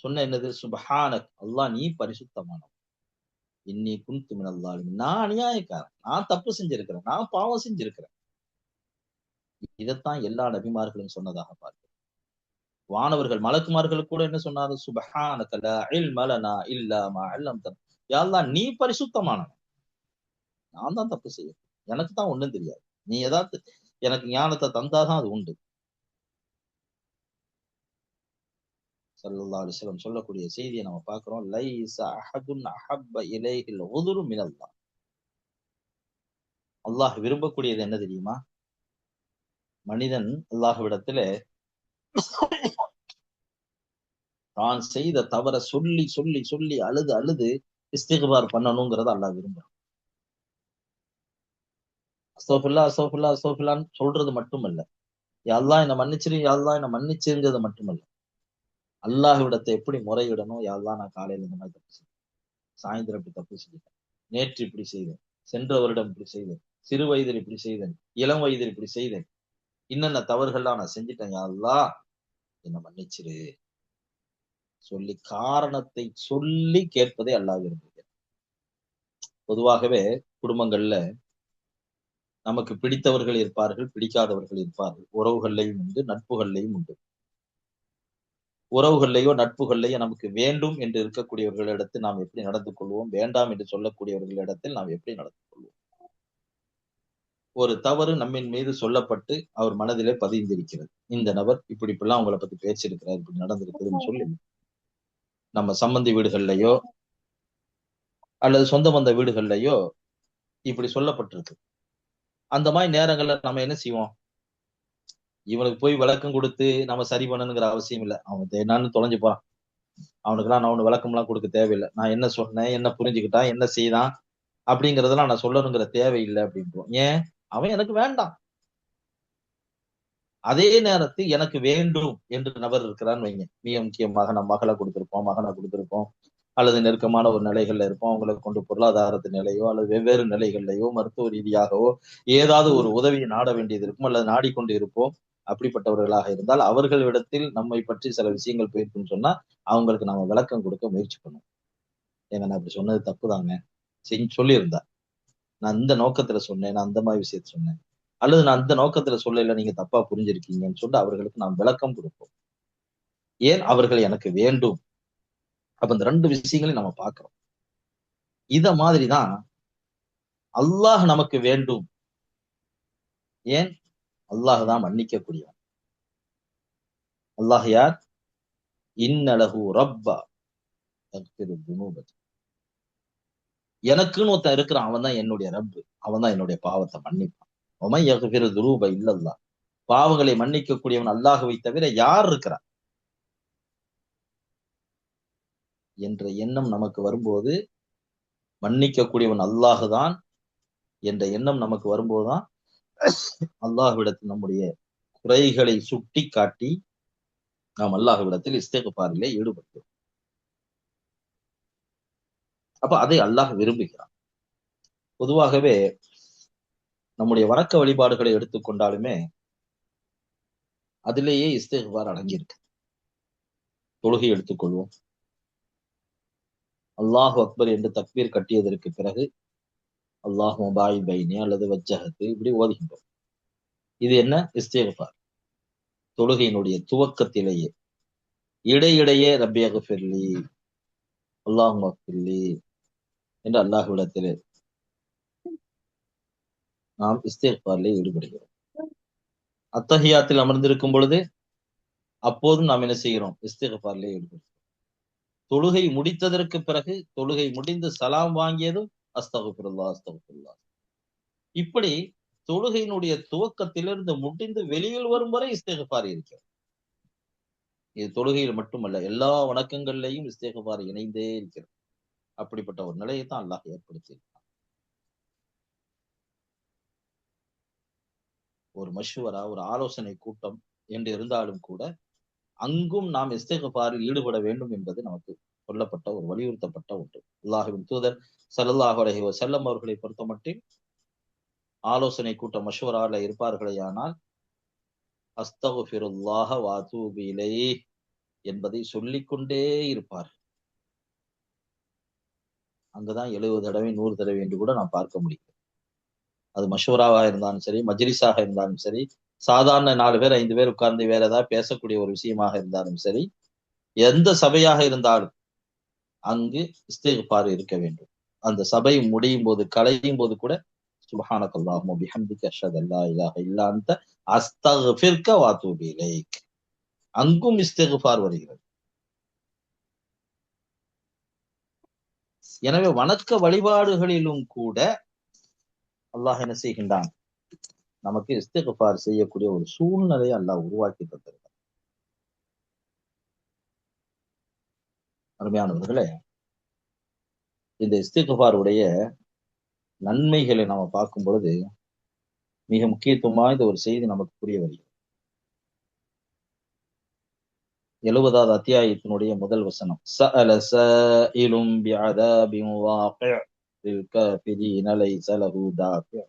சொன்ன என்னது? சுபஹானக், அல்லாஹ் நீ பரிசுத்தமானவன். இன்னி குன்து மினல் ஸாலிமீன், நான் அநியாயக்காரன், நான் தப்பு செஞ்சிருக்கிறேன், நான் பாவம் செஞ்சிருக்கிறேன். இதைத்தான் எல்லா நபிமார்களும் சொன்னதாக பார்க்கிறோம். வானவர்கள் மலக்குமார்களுக்கு கூட என்ன சொன்னாரு? சுபஹானக லா இல்ம லனா இல்லா மா அல்லம்தனா, யா அல்லாஹ் நீ பரிசுத்தமானவன், நான் தான் தப்பு செய்யறேன், எனக்கு தான் ஒண்ணும் தெரியாது, நீ ஏதாவது எனக்கு ஞானத்தை தந்தாதான் அது உண்டு. ஸல்லல்லாஹு அலைஹி வஸல்லம் சொல்லக்கூடிய செய்தியை நம்ம பார்க்கிறோம். லைஸ அஹதுன் அஹப்ப இலைஹில் உதுரு மினல்லாஹ். அல்லாஹ் விரும்பக்கூடியது என்ன தெரியுமா? மனிதன் அல்லாஹ்விடத்திலே தான் செய்த தவற சொல்லி சொல்லி சொல்லி அழுது அழுது இஸ்திக்பார் பண்ணணுங்கிறத அல்லாஹ் விரும்புறான். அஸ்தக்ஃபிருல்லாஹ் அஸ்தக்ஃபிருல்லாஹ் அஸ்தக்ஃபிருல்லாஹ்னு சொல்றது மட்டுமல்ல, யா அல்லாஹ் என்ன மன்னிச்சிரு, யா அல்லாஹ் என்ன மன்னிச்சிருங்கிறது மட்டுமல்ல, அல்லாஹ்விடத்தை எப்படி முறையிடணும்? யா அல்லாஹ் நான் காலையில இந்த மாதிரி தப்பு செஞ்சேன், சாயந்தரம் இப்படி தப்பு செஞ்சுட்டேன், நேற்று இப்படி செய்தேன், சென்ற வருடம் இப்படி செய்தேன், சிறு வயதில் இப்படி செய்தேன், இளம் வயதில் இப்படி செய்தேன், இன்னென்ன தவறுகள்லாம் நான் செஞ்சுட்டேன், யா அல்லாஹ் என்ன மன்னிச்சிரு சொல்லி காரணத்தை சொல்லி கேட்பதை அல்லாஹ் விரும்புகிறார். பொதுவாகவே குடும்பங்கள்ல நமக்கு பிடித்தவர்கள் இருப்பார்கள், பிடிக்காதவர்கள் இருப்பார்கள். உறவுகள்லையும் உண்டு, நட்புகள்லையும் உண்டு. உறவுகள்லையோ நட்புகள்லையோ நமக்கு வேண்டும் என்று இருக்கக்கூடியவர்களிடத்தில் நாம் எப்படி நடந்து கொள்வோம், வேண்டாம் என்று சொல்லக்கூடியவர்களிடத்தில் நாம் எப்படி நடந்து கொள்வோம்? ஒரு தவறு நம்மின் மீது சொல்லப்பட்டு அவர் மனதிலே பதிந்திருக்கிறது. இந்த நபர் இப்படி இப்படிலாம் உங்களை பத்தி பேசியிருக்கிறார், இப்படி நடந்திருக்குதுன்னு சொல்லி நம்ம சம்பந்தி வீடுகள்லயோ அல்லது சொந்த பந்த வீடுகள்லயோ இப்படி சொல்லப்பட்டிருக்கு. அந்த மாதிரி நேரங்கள்ல நம்ம என்ன செய்வோம்? இவனுக்கு போய் விளக்கம் கொடுத்து நம்ம சரி பண்ணணுங்கிற அவசியம் இல்லை. அவன் என்னன்னு தொலைஞ்சு போறான், அவனுக்கெல்லாம் நான் ஒண்ணு விளக்கம் எல்லாம் கொடுக்க தேவையில்லை. நான் என்ன சொன்னேன், என்ன புரிஞ்சுக்கிட்டான், என்ன செய்தான் அப்படிங்கறதெல்லாம் நான் சொல்லணுங்கிற தேவையில்லை அப்படின்றோம். ஏன்? அவன் எனக்கு வேண்டாம். அதே நேரத்தில் எனக்கு வேண்டும் என்று நபர் இருக்கிறான்னு வைங்க. மிக முக்கியமாக நம்ம மகளை கொடுத்திருப்போம், மகனை கொடுத்திருப்போம், அல்லது நெருக்கமான ஒரு நிலைகள்ல இருப்போம். அவங்களை கொண்டு பொருளாதாரத்து நிலையோ அல்லது வெவ்வேறு நிலைகள்லையோ மருத்துவ ரீதியாகவோ ஏதாவது ஒரு உதவியை நாட வேண்டியது இருக்கும், அல்லது நாடிக்கொண்டு இருப்போம். அப்படிப்பட்டவர்களாக இருந்தால் அவர்களிடத்தில் நம்மை பற்றி சில விஷயங்கள் போயிருக்குன்னு சொன்னா அவங்களுக்கு நாம விளக்கம் கொடுக்க முயற்சி பண்ணுவோம். ஏங்க நான் அப்படி சொன்னது தப்புதாங்க, சொல்லியிருந்தா நான் இந்த நோக்கத்துல சொன்னேன், நான் அந்த மாதிரி விஷயத்த சொன்னேன், அல்லது நான் அந்த நோக்கத்துல சொல்லல, நீங்க தப்பா புரிஞ்சிருக்கீங்கன்னு சொல்லி அவர்களுக்கு நாம் விளக்கம் கொடுப்போம். ஏன்? அவர்கள் எனக்கு வேண்டும். அப்ப இந்த ரெண்டு விஷயங்களையும் நம்ம பார்க்கிறோம். இத மாதிரிதான் அல்லாஹ் நமக்கு வேண்டும். ஏன்? அல்லாஹ் தான் மன்னிக்க கூடியவன். அல்லாஹ் யார்? இன்னலஹு ரப்பா யக்ஃபிரு துனூப. எனக்குன்னு ஒருத்தன் இருக்கிறான், அவன் தான் என்னுடைய ரப்பு, அவன் தான் என்னுடைய பாவத்தை மன்னிப்பான். வமன் யக்ஃபிரு துனூப இல்லல்லாஹ், பாவங்களை மன்னிக்க கூடியவன் அல்லாஹ்வை தவிர யார் இருக்கிறார் என்ற எண்ணம் நமக்கு வரும்போது, மன்னிக்க கூடியவன் அல்லாஹ் தான் என்ற எண்ணம் நமக்கு வரும்போதுதான் அல்லாஹ்விடத்தில் நம்முடைய குறைகளை சுட்டி காட்டி நாம் அல்லாஹ்விடத்தில் இஸ்திக்பாரிலே ஈடுபட்டோம். அப்ப அதை அல்லாஹ் விரும்புகிறான். பொதுவாகவே நம்முடைய வணக்க வழிபாடுகளை எடுத்துக்கொண்டாலுமே அதிலேயே இஸ்திக்பார் அடங்கியிருக்கு. தொழுகை எடுத்துக்கொள்வோம். அல்லாஹு அக்பர் என்று தக்பீர் கட்டியதற்கு பிறகு அல்லாஹ் முபாய் பைனி அல்லது வஜ்ஜஹத்து இப்படி ஓதுகின்றோம். இது என்ன? இஸ்திக்பார். தொழுகையினுடைய துவக்கத்திலேயே இடையிடையே ரப்பி அக்ஃபிர்லி, அல்லாஹும்ம அக்ஃபிர்லி என்று அல்லாஹ்விடத்திலே நாம் இஸ்திக்பாரிலே ஈடுபடுகிறோம். அத்தஹியாத்தில் அமர்ந்திருக்கும் பொழுது அப்போதும் நாம் என்ன செய்கிறோம்? இஸ்திக்பாரிலே ஈடுபடுகிறோம். தொழுகை முடித்ததற்கு பிறகு, தொழுகை முடிந்து சலாம் வாங்கியதும் அஸ்தகுஃபிருல்லாஹ் அஸ்தகுஃபிருல்லாஹ். இப்படி தொழுகையினுடைய துவக்கத்திலிருந்து முடிந்து வெளியில் வரும் வரை இஸ்திக்பார் இருக்கிறது. இது தொழுகையில் மட்டுமல்ல, எல்லா வணக்கங்கள்லையும் இஸ்திக்பார் இணைந்தே இருக்கிறது. அப்படிப்பட்ட ஒரு நிலையை தான் அல்லாஹ் ஏற்படுத்தி ஒரு மஷ்வரா, ஒரு ஆலோசனை கூட்டம் என்று இருந்தாலும் கூட அங்கும் நாம் இஸ்திக்பாரில் ஈடுபட வேண்டும் என்பது நமக்கு சொல்லப்பட்ட ஒரு வலியுறுத்தப்பட்ட ஒன்று. அல்லாஹ்வின் தூதர் ஸல்லல்லாஹு அலைஹி வஸல்லம் அவர்களை பொறுத்தமட்டில் ஆலோசனை கூட்டம் மஷ்வரால இருப்பார்களேயானால் அஸ்தகுஃபிருல்லாஹ வ அதூபு இலைஹ் என்பதை சொல்லிக்கொண்டே இருப்பார். அங்கதான் 70 தடவை 100 தடவை என்று கூட நான் பார்க்க முடியும். அது மஷூராவாக இருந்தாலும் சரி, மஜ்லிஸாக இருந்தாலும் சரி, சாதாரண 4 பேர் 5 பேர் உட்கார்ந்து வேற ஏதாவது பேசக்கூடிய ஒரு விஷயமாக இருந்தாலும் சரி, எந்த சபையாக இருந்தாலும் அங்கு இஸ்திக்ஃபார் இருக்க வேண்டும். அந்த சபை முடியும் போது, கலையும் போது கூட சுப்ஹானக அல்லாஹும்ம பிஹம்திக அஷ்ஹது அல்லா இலாஹ இல்லா அன்த அஸ்தக்ஃபிருக வ அத்தூபு இலைக். அங்கும் இஸ்திக்ஃபார் வருகிறது. எனவே வணக்க வழிபாடுகளிலும் கூட அல்லாஹ் என்ன செய்கின்றான்? நமக்கு இஸ்திக்ஃபார் செய்யக்கூடிய ஒரு சூழ்நிலையை அல்லாஹ் உருவாக்கி தந்திருக்கிறான். அருமையானவர்களே, இந்த இஸ்திக்ஃபாருடைய நன்மைகளை நாம பார்க்கும் பொழுது மிக முக்கியத்துவம் வாய்ந்த ஒரு செய்தி நமக்கு புரிய வருகிறது. 70வது அத்தியாயத்தினுடைய முதல் வசனம், சஅல ஸாயிலும் பிஅதாபின் வாகிஅ் லில் காஃபிரீன லைஸ லஹு தாஃபிஅ்.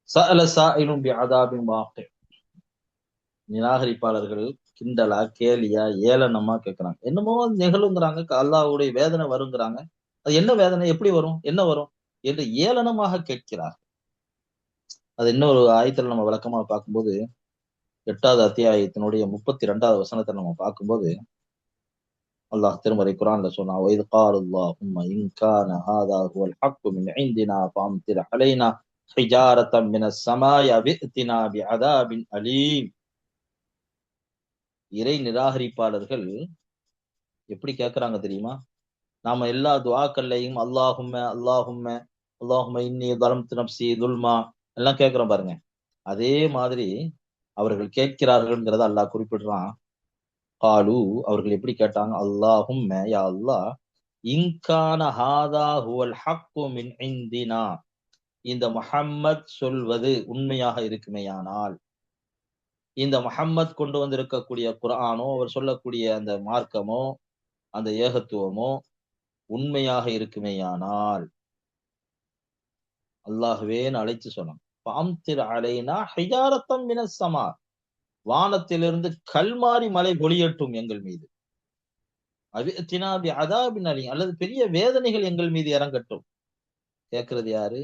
சஅல ஸாயிலும் பிஅதாபின் வாகிஅ். நிராகரிப்பாளர்கள் கிண்டலா, கேலியா, ஏளனமா கேட்கிறாங்க. என்னமோ நிகழுங்கிறாங்க, அல்லாஹ்வுடைய வேதனை வருங்கிறாங்க. அது என்ன வேதனை? எப்படி வரும்? என்ன வரும்? என்று ஏளனமாக கேட்கிறார். அது இன்னொரு ஆயத்துல நம்ம விளக்கமா பார்க்கும்போது 8வது அத்தியாயத்தினுடைய 32வது வசனத்தை நம்ம பார்க்கும்போது அல்லாஹ் திருமறை குர்ஆன்ல சொன்னா, وَإِذْ قَالَ اللَّهُمَّ إِنْ كَانَ هَذَا هُوَ الْحَقُّ مِنْ عِنْدِنَا فَأَمْطِرْ عَلَيْنَا حِجَارَةً مِنَ السَّمَاءِ أَوْ ائْتِنَا بِعَذَابٍ أَلِيمٍ. இறை நிராகரிப்பாளர்கள் எப்படி கேட்கறாங்க தெரியுமா? நாம எல்லா துஆக்கள்லையும் அல்லாஹும்ம அல்லாஹும்ம அல்லாஹும்ம இன்னி ظلمت நஃப்ஸி ظுல்மா எல்லாம் கேட்கிறோம் பாருங்க. அதே மாதிரி அவர்கள் கேட்கிறார்கள்ங்கிறத அல்லாஹ் குறிப்பிடுறான். காலு, அவர்கள் எப்படி கேட்டாங்க? அல்லாஹும்ம, யா அல்லாஹ், இன்கான ஹாதா ஹுவல் ஹக்கு மின் இந்தினா, இந்த முஹம்மத் சொல்வது உண்மையாக இருக்குமேயானால், இந்த முஹம்மத் கொண்டு வந்திருக்கக்கூடிய குர்ஆனோ, அவர் சொல்லக்கூடிய அந்த மார்க்கமோ, அந்த ஏகத்துவமோ உண்மையாக இருக்குமேயானால், அல்லாஹ்வேன்னு அழைத்து சொன்னான். ஃபஅம்திர் அலைனா ஹிஜாரத்தம் மினஸ் ஸமா, வானத்திலிருந்து கல்மாரி மழை பொழியட்டும் எங்கள் மீது. அவிஅத்தினா பிஅதாபின் அலீம், அல்லது பெரிய வேதனைகள் எங்கள் மீது இறங்கட்டும். கேட்கிறது யாரு?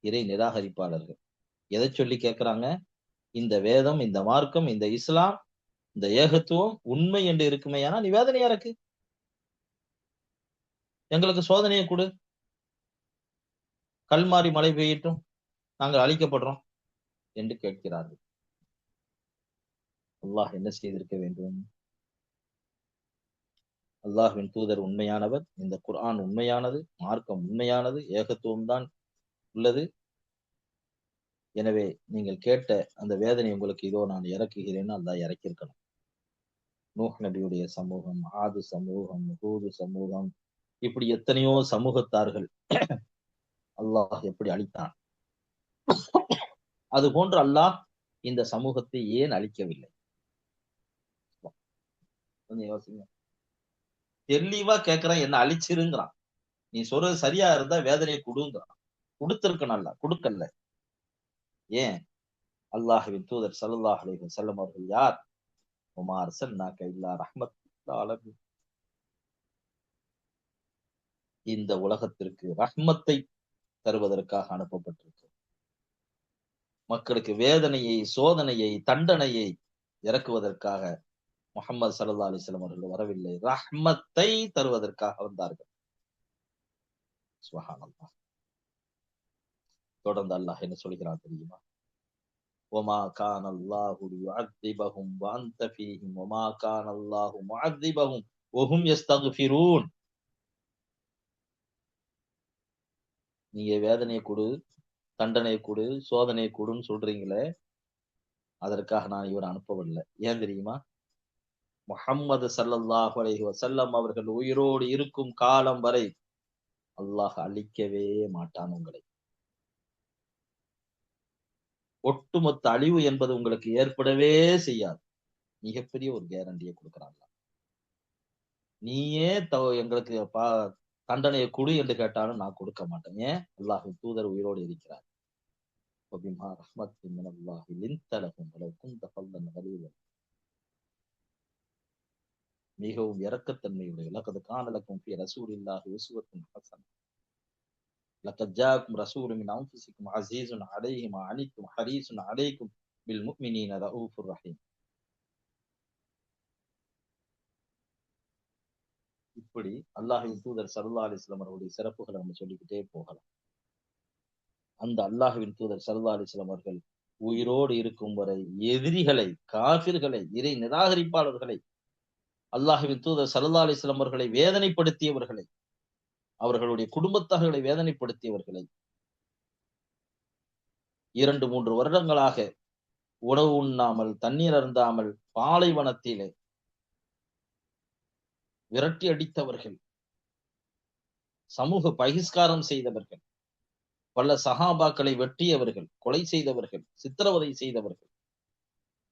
இறை நிராகரிப்பாளர்கள். எதை சொல்லி கேட்கிறாங்க? இந்த வேதம், இந்த மார்க்கம், இந்த இஸ்லாம், இந்த ஏகத்துவம் உண்மை என்று இருக்குமேயானா நீ வேதனையா இருக்கு, எங்களுக்கு சோதனையை கொடு, கல்மாரி மழை பெய்யட்டும், நாங்கள் அழிக்கப்படுறோம் என்று கேட்கிறார்கள். அல்லாஹ் என்ன செய்திருக்க வேண்டும்? அல்லாஹ்வின் தூதர் உண்மையானவர், இந்த குர்ஆன் உண்மையானது, மார்க்கம் உண்மையானது, ஏகத்துவம் தான் உள்ளது. எனவே நீங்கள் கேட்ட அந்த வேதனை உங்களுக்கு இதோ நான் இறக்குகிறேன்னு அல்லாஹ் இறக்கியிருக்கணும். நூஹ் நபியுடைய சமூகம், ஆது சமூகம், ஹூது சமூகம், இப்படி எத்தனையோ சமூகத்தார்கள் அல்லாஹ் எப்படி அழித்தான். அது போன்று அல்லாஹ் இந்த சமூகத்தை ஏன் அழிக்கவில்லை? கொஞ்சம் யோசிங்க. தெளிவா கேட்கிறான், என்ன அழிச்சிருங்கிறான். நீ சொல்றது சரியா இருந்தா வேதனையை கொடுங்கிறான். கொடுத்திருக்கணும், அல்ல கொடுக்கல. ஏன்? அல்லாஹ்வின் தூதர் ஸல்லல்லாஹு அலைஹி வஸல்லம் அவர்கள் யார்? வமா அர்ஸல்னாக இல்லா ரஹ்மத்துல் ஆலமீன். இந்த உலகத்திற்கு ரஹ்மத்தை தருவதற்காக அனுப்பப்பட்டிருக்கு. மக்களுக்கு வேதனையை, சோதனையை, தண்டனையை இறக்குவதற்காக முஹம்மது ஸல்லல்லாஹு அலைஹி வஸல்லம் அவர்கள் வரவில்லை. ரஹ்மத்தை தருவதற்காக வந்தார்கள். சுப்ஹானல்லாஹ். தொடர்ந்து அல்லாஹ் என்ன சொல்கிறான் தெரியுமா? وَمَا كَانَ اللَّهُ لِيُعَذِّبَهُمْ وَأَنْتَ فِيهِمْ وَمَا كَانَ اللَّهُ مُعَذِّبَهُمْ وَهُمْ يَسْتَغْفِرُونَ. நீங்க வேதனையை கொடு, தண்டனையை கொடு, சோதனையை கொடுன்னு சொல்றீங்களே, அதற்காக நான் இவரை அனுப்பவில்லை. ஏன் தெரியுமா? முஹம்மது ஸல்லல்லாஹு அலைஹி வஸல்லம் அவர்கள் உயிரோடு இருக்கும் காலம் வரை அல்லாஹ் அழிக்கவே மாட்டான் உங்களை. ஒட்டுமொத்த அழிவு என்பது உங்களுக்கு ஏற்படவே செய்யாது. மிகப்பெரிய ஒரு கேரண்டியை கொடுக்கிறான். நீயே எங்களுக்கு தண்டனையை கொடு என்று கேட்டாலும் நான் கொடுக்க மாட்டேன். ஏன்? அல்லாஹ்வின் தூதர் உயிரோடு இருக்கிறார். وَبِمَا رَحْمَةٍ مِّنَ اللَّهِ لِنْتَ لَهُمْ وَلَوْ كُنْتَ فَظًّا غَلِيظَ மிகவும் இரக்கத்தன்மையுடைய லக்கத் கான லக்கும் ஃபீ ரசூலில்லாஹி உஸ்வத்துன் ஹஸனா லக்கத் ஜாஅக்கும் ரசூலுன் மின் அன்ஃபுசிக்கும் அஸீஸுன் அலைஹி மா அனித்தும் ஹரீஸுன் அலைக்கும் பில் முஃமினீன ரഊஃபுர் ரஹீம். இப்படி அல்லாஹ்வின் தூதர் ஸல்லல்லாஹு அலைஹி வஸல்லம் அவர்களுடைய சிறப்புகளை நம்ம சொல்லிக்கிட்டே போகலாம். அந்த அல்லாஹ்வின் தூதர் ஸல்லல்லாஹு அலைஹி வஸல்லம் அவர்கள் உயிரோடு இருக்கும் வரை எதிரிகளை, காஃபிர்களை, இறை நிராகரிப்பாளர்களை, அல்லாஹ்வின் தூதர் ஸல்லல்லாஹு அலைஹி வஸல்லம் அவர்களை வேதனைப்படுத்தியவர்களை, அவர்களுடைய குடும்பத்தார்களை வேதனைப்படுத்தியவர்களை 2, 3 வருடங்களாக உணவு உண்ணாமல், தண்ணீர் அருந்தாமல் பாலைவனத்திலே விரட்டி அடித்தவர்கள், சமூக பகிஷ்காரம் செய்தவர்கள், பல சஹாபாக்களை வெட்டியவர்கள், கொலை செய்தவர்கள், சித்திரவதை செய்தவர்கள்.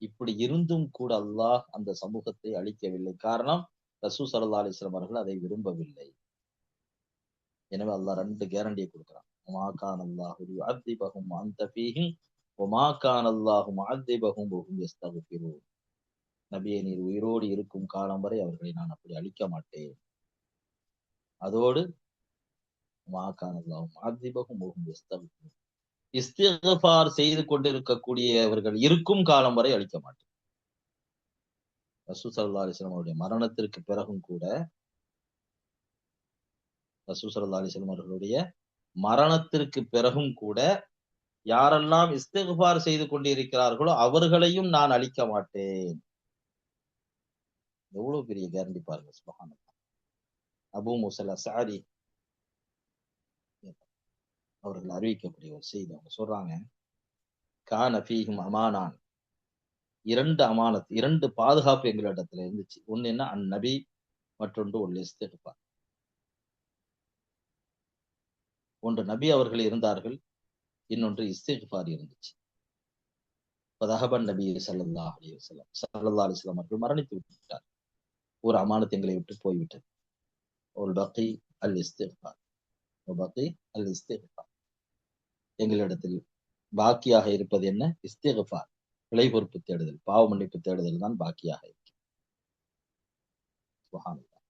இப்படி இருந்தும் கூட அல்லாஹ் அந்த சமூகத்தை அழிக்கவில்லை. காரணம், ரசூல் ஸல்லல்லாஹு அலைஹி வஸல்லம் அவர்கள் அதை விரும்பவில்லை. எனவே அல்லாஹ் 2 கேரண்டியை கொடுக்கிறான். வமா கான அல்லாஹு லியுஅذிபஹும் வ அன்த ஃபீஹிம் வமா கான அல்லாஹு முஅذிபஹும் வ ஹும் யஸ்தக்ஃபிரூன். நபியே, நீர் உயிரோடு இருக்கும் காலம் வரை அவர்களை நான் அப்படி அழிக்க மாட்டேன். அதோடு வமா கான அல்லாஹு முஅذிபஹும் வ ஹும் யஸ்தக்ஃபிரூன். இஸ்திக்ஃபார் செய்து கொண்டிருக்கக்கூடியவர்கள் இருக்கும் காலம் வரை அழிக்க மாட்டேன். ரசூல் ஸல்லல்லாஹு அலைஹி வஸல்லம் அவருடைய மரணத்திற்கு பிறகும் கூட, ரசூல் ஸல்லல்லாஹு அலைஹி வஸல்லம் அவர்களுடைய மரணத்திற்கு பிறகும் கூட யாரெல்லாம் இஸ்திக்ஃபார் செய்து கொண்டிருக்கிறார்களோ அவர்களையும் நான் அழிக்க மாட்டேன். எவ்வளவு பெரிய கேரண்டி பாருங்க. சுப்ஹானல்லாஹ். அபூ மூஸா அஸ்அரி அவர்கள் அறிவிக்கக்கூடிய ஒரு செய்தி. அவங்க சொல்றாங்க, கான ஃபீஹிம் அமானான். 2 அமானத், 2 பாதுகாப்பு எங்களிடத்துல இருந்துச்சு. ஒண்ணு என்ன, அந்நபி, மற்றொன்று ஒல் இஸ்திக்ஃபார். ஒன்று நபி அவர்கள் இருந்தார்கள், இன்னொன்று இஸ்திக்ஃபார் இருந்துச்சு. ஃபதஹபன் நபி ஸல்லல்லாஹு அலைஹி வஸல்லம், ஸல்லல்லாஹு அலைஹி வஸல்லம் அவர்கள் மரணித்து விட்டார். ஒரு அமானத் எங்களை விட்டு போய்விட்டது. ஒல் பகி அல் இஸ்திக்ஃபார், ஒல் பகி அல் இஸ்திக்ஃபார். எங்களிடத்தில் பாக்கியாக இருப்பது என்ன? இஸ்திக்ஃபார், பிழை பொறுப்பு தேடுதல், பாவ மன்னிப்பு தேடுதல் தான் பாக்கியாக இருக்கு. சுப்ஹானல்லாஹ்.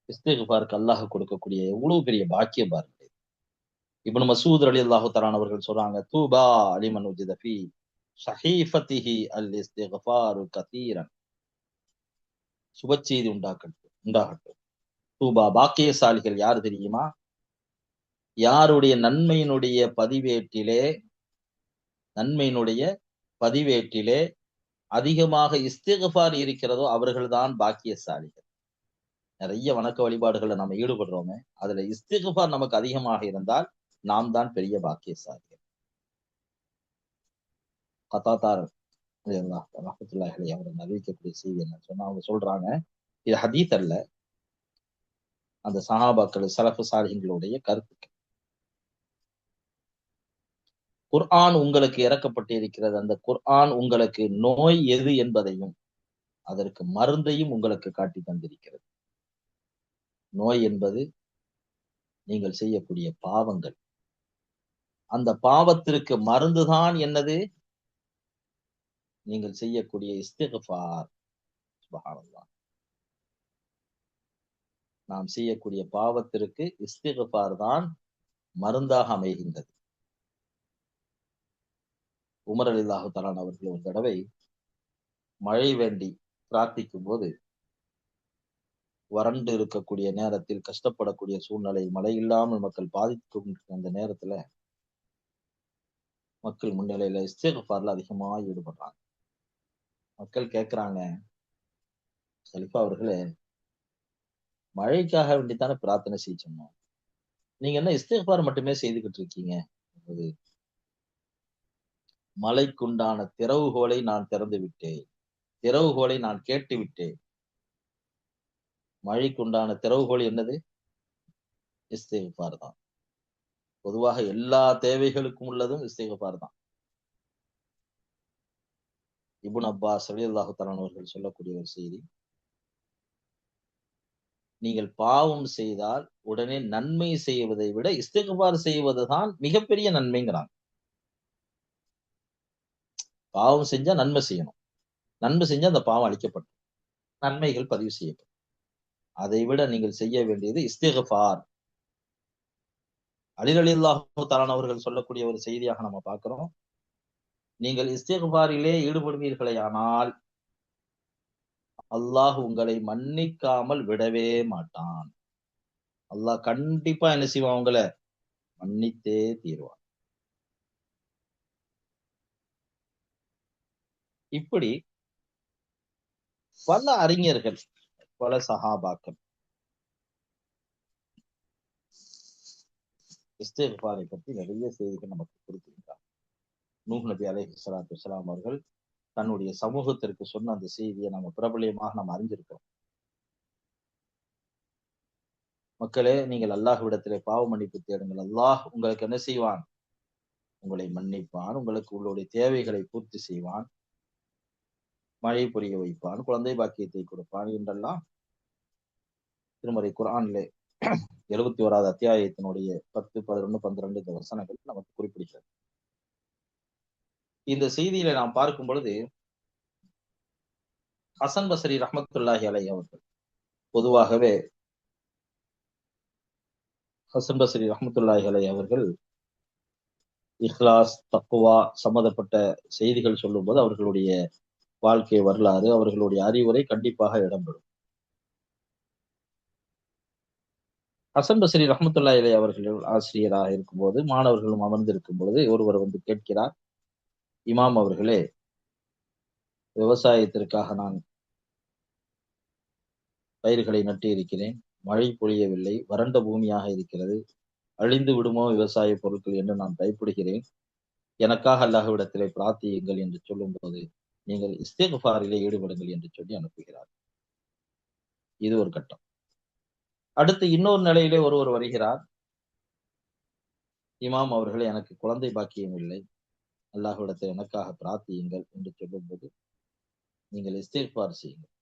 இஸ்திக்ஃபாருக்கு அல்லாஹ் கொடுக்கக்கூடிய எவ்வளவு பெரிய பாக்கியம் பாருங்க. இப்னு மஸ்ஊத் ரலியல்லாஹு தஆலா அவர்கள் சொல்றாங்க, தூபா லிமன் உஜித ஃபீ ஸஹீஃபத்திஹி அல் இஸ்திக்ஃபாரு கதீரன். சுபச்செய்தி உண்டாகட்டும். தூபா, பாக்கியசாலிகள் யார் தெரியுமா? யாருடைய நன்மையினுடைய பதிவேட்டிலே அதிகமாக இஸ்திக்ஃபார் இருக்கிறதோ அவர்கள்தான் பாக்கியசாலிகள். நிறைய வணக்க வழிபாடுகள்ல நம்ம ஈடுபடுறோமே, அதுல இஸ்திக்ஃபார் நமக்கு அதிகமாக இருந்தால் நாம் தான் பெரிய பாக்கியசாலிகள். கத்தாதார் ரஹ்மத்துல்லாஹி அலைஹி அவர்கள் அறிவிக்கக்கூடிய செய்தி என்ன சொன்னா, அவங்க சொல்றாங்க, இது ஹதீஸ் அல்ல, அந்த சஹாபாக்கள் ஸலஃபு ஸாலிஹீன்களுடைய கருத்து. குர்ஆன் உங்களுக்கு இறக்கப்பட்டிருக்கிறது. அந்த குர்ஆன் உங்களுக்கு நோய் எது என்பதையும் அதற்கு மருந்தையும் உங்களுக்கு காட்டி தந்திருக்கிறது. நோய் என்பது நீங்கள் செய்யக்கூடிய பாவங்கள். அந்த பாவத்திற்கு மருந்துதான் என்னது? நீங்கள் செய்யக்கூடிய இஸ்திக்ஃபார். சுப்ஹானல்லாஹ். நாம் செய்யக்கூடிய பாவத்திற்கு இஸ்திக்ஃபார் தான் மருந்தாக அமைகின்றது. உமர் ரலியல்லாஹு தஆலா அவர்கள் ஒரு தடவை மழை வேண்டி பிரார்த்திக்கும் போது, வறண்டு இருக்கக்கூடிய நேரத்தில், கஷ்டப்படக்கூடிய சூழ்நிலை, மழை இல்லாமல் மக்கள் பாதித்துக் கொண்டிருக்கிற அந்த நேரத்துல மக்கள் முன்னிலையில இஸ்திக்ஃபார்ல அதிகமா ஈடுபடுறாங்க. மக்கள் கேட்கிறாங்க, கலிஃபா அவர்களே, மழைக்காக வேண்டித்தானே பிரார்த்தனை செய்ய சொன்னோம், நீங்க என்ன இஸ்திக்ஃபார் மட்டுமே செய்துகிட்டு இருக்கீங்க? மலைக்குண்டான திறவுகோலை நான் திறந்து விட்டேன், திறவுகோலை நான் கேட்டு விட்டேன். மழைக்குண்டான திறவுகோல் என்னது? இஸ்திக்ஃபார் தான். பொதுவாக எல்லா தேவைகளுக்கும் உள்ளதும் இஸ்திக்ஃபார் தான். இப்னு அப்பாஸ் ரலியல்லாஹு தஆலா அவர்கள் சொல்லக்கூடிய ஒரு செய்தி, நீங்கள் பாவம் செய்தால் உடனே நன்மை செய்வதை விட இஸ்திக்ஃபார் செய்வதுதான் மிகப்பெரிய நன்மைங்கிறாங்க. பாவம் செஞ்சா நன்மை செய்யணும், நன்மை செஞ்சா அந்த பாவம் அழிக்கப்படும். நன்மைகள் பதிவு செய்யப்படும். அதை விட நீங்கள் செய்ய வேண்டியது இஸ்திக்ஃபார். அலி ரலியல்லாஹு தஆலா அவர்கள் சொல்லக்கூடிய ஒரு செய்தியாக நம்ம பார்க்கிறோம். நீங்கள் இஸ்திக்ஃபாரிலே ஈடுபடுவீர்களேயானால் அல்லாஹ் உங்களை மன்னிக்காமல் விடவே மாட்டான். அல்லாஹ் கண்டிப்பா என்ன செய்வான்? உங்களை மன்னித்தே தீருவான். இப்படி பல அறிஞர்கள், பல சஹாபாக்கள் இஸ்திக்ஃபாரை பற்றி நிறைய செய்திகள் நமக்கு கொடுத்திருக்கிறார். நூஹ் நபி அலைஹிஸ்ஸலாத்து வஸ்ஸலாம் அவர்கள் தன்னுடைய சமூகத்திற்கு சொன்ன அந்த செய்தியை நம்ம பிரபலியமாக நம்ம அறிஞ்சிருக்கிறோம். மக்களே, நீங்கள் அல்லாஹ்விடத்திலே பாவ மன்னிப்பு தேடுங்கள். அல்லாஹ் உங்களுக்கு என்ன செய்வான்? உங்களை மன்னிப்பான். உங்களுக்கு உங்களுடைய தேவைகளை பூர்த்தி செய்வான். மழை பொழிய வைப்பான். குழந்தை பாக்கியத்தை கொடுப்பான் என்றெல்லாம் திருமறை குர்ஆனிலே 71வது அத்தியாயத்தினுடைய 10, 11, 12 இந்த வசனங்கள் நமக்கு குறிப்பிடுகிறது. இந்த செய்தியில நாம் பார்க்கும் பொழுது ஹசன் பஸ்ரி ரஹ்மத்துல்லாஹி அலைஹி அவர்கள் பொதுவாகவே ஹசன் பஸ்ரி ரஹ்மத்துல்லாஹி அலைஹி அவர்கள் இஹ்லாஸ், தக்வா சம்பந்தப்பட்ட செய்திகள் சொல்லும்போது அவர்களுடைய வாழ்க்கை வரலாறு, அவர்களுடைய அறிவுரை கண்டிப்பாக இடம்பெறும். ஹசன் பஸ்ரி ரஹ்மத்துல்லாஹி அலைஹி அவர்கள் ஆசிரியராக இருக்கும்போது மாணவர்களும் அமர்ந்திருக்கும் பொழுது ஒருவர் வந்து கேட்கிறார், இமாம் அவர்களே, விவசாயத்திற்காக நான் பயிர்களை நட்டு இருக்கிறேன். மழை பொழியவில்லை. வறண்ட பூமியாக இருக்கிறது. அழிந்து விடுமோ விவசாய பொருட்கள் என்று நான் பயப்படுகிறேன். எனக்காக அல்லாஹ்விடத்திலே பிரார்த்தியுங்கள் என்று சொல்லும்போது, நீங்கள் இஸ்திக்ஃபாரிலே ஈடுபடுங்கள் என்று சொல்லி அனுப்புகிறார். இது ஒரு கட்டம். அடுத்து இன்னொரு நிலையிலே ஒருவர் வருகிறார். இமாம் அவர்களே, எனக்கு குழந்தை பாக்கியம் இல்லை. அல்லாஹ்விடத்தில் எனக்காக பிரார்த்தியுங்கள் என்று சொல்லும்போது, நீங்கள் இஸ்திக்ஃபார் செய்யுங்கள்.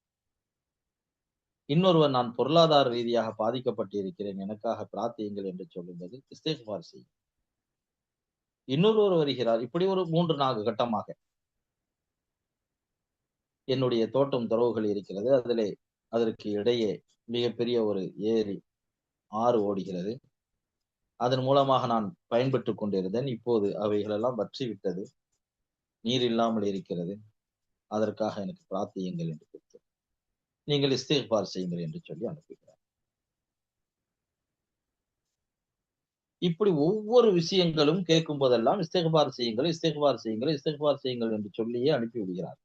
இன்னொருவர், நான் பொருளாதார ரீதியாக பாதிக்கப்பட்டு இருக்கிறேன், எனக்காக பிரார்த்தியுங்கள் என்று சொல்லும்போது இஸ்திக்ஃபார் செய்யுங்கள். இன்னொருவர் வருகிறார். இப்படி ஒரு 3, 4 கட்டமாக என்னுடைய தோட்டம் துறவுகள் இருக்கிறது. அதற்கு இடையே மிகப்பெரிய ஒரு ஏரி, ஆறு ஓடுகிறது. அதன் மூலமாக நான் பயன்பெற்றுக் கொண்டிருந்தேன். இப்போது அவைகளெல்லாம் வற்றிவிட்டது. நீர் இல்லாமல் இருக்கிறது. அதற்காக எனக்கு பிரார்த்தியுங்கள் என்று கேட்கிறேன். நீங்கள் இஸ்திக்ஃபார் செய்யுங்கள் என்று சொல்லி அனுப்புகிறார். இப்படி ஒவ்வொரு விஷயங்களும் கேட்கும் போதெல்லாம் இஸ்திக்ஃபார் செய்யுங்கள், இஸ்திக்ஃபார் செய்யுங்கள், இஸ்திக்ஃபார் செய்யுங்கள் என்று சொல்லியே அனுப்பி விடுகிறார்.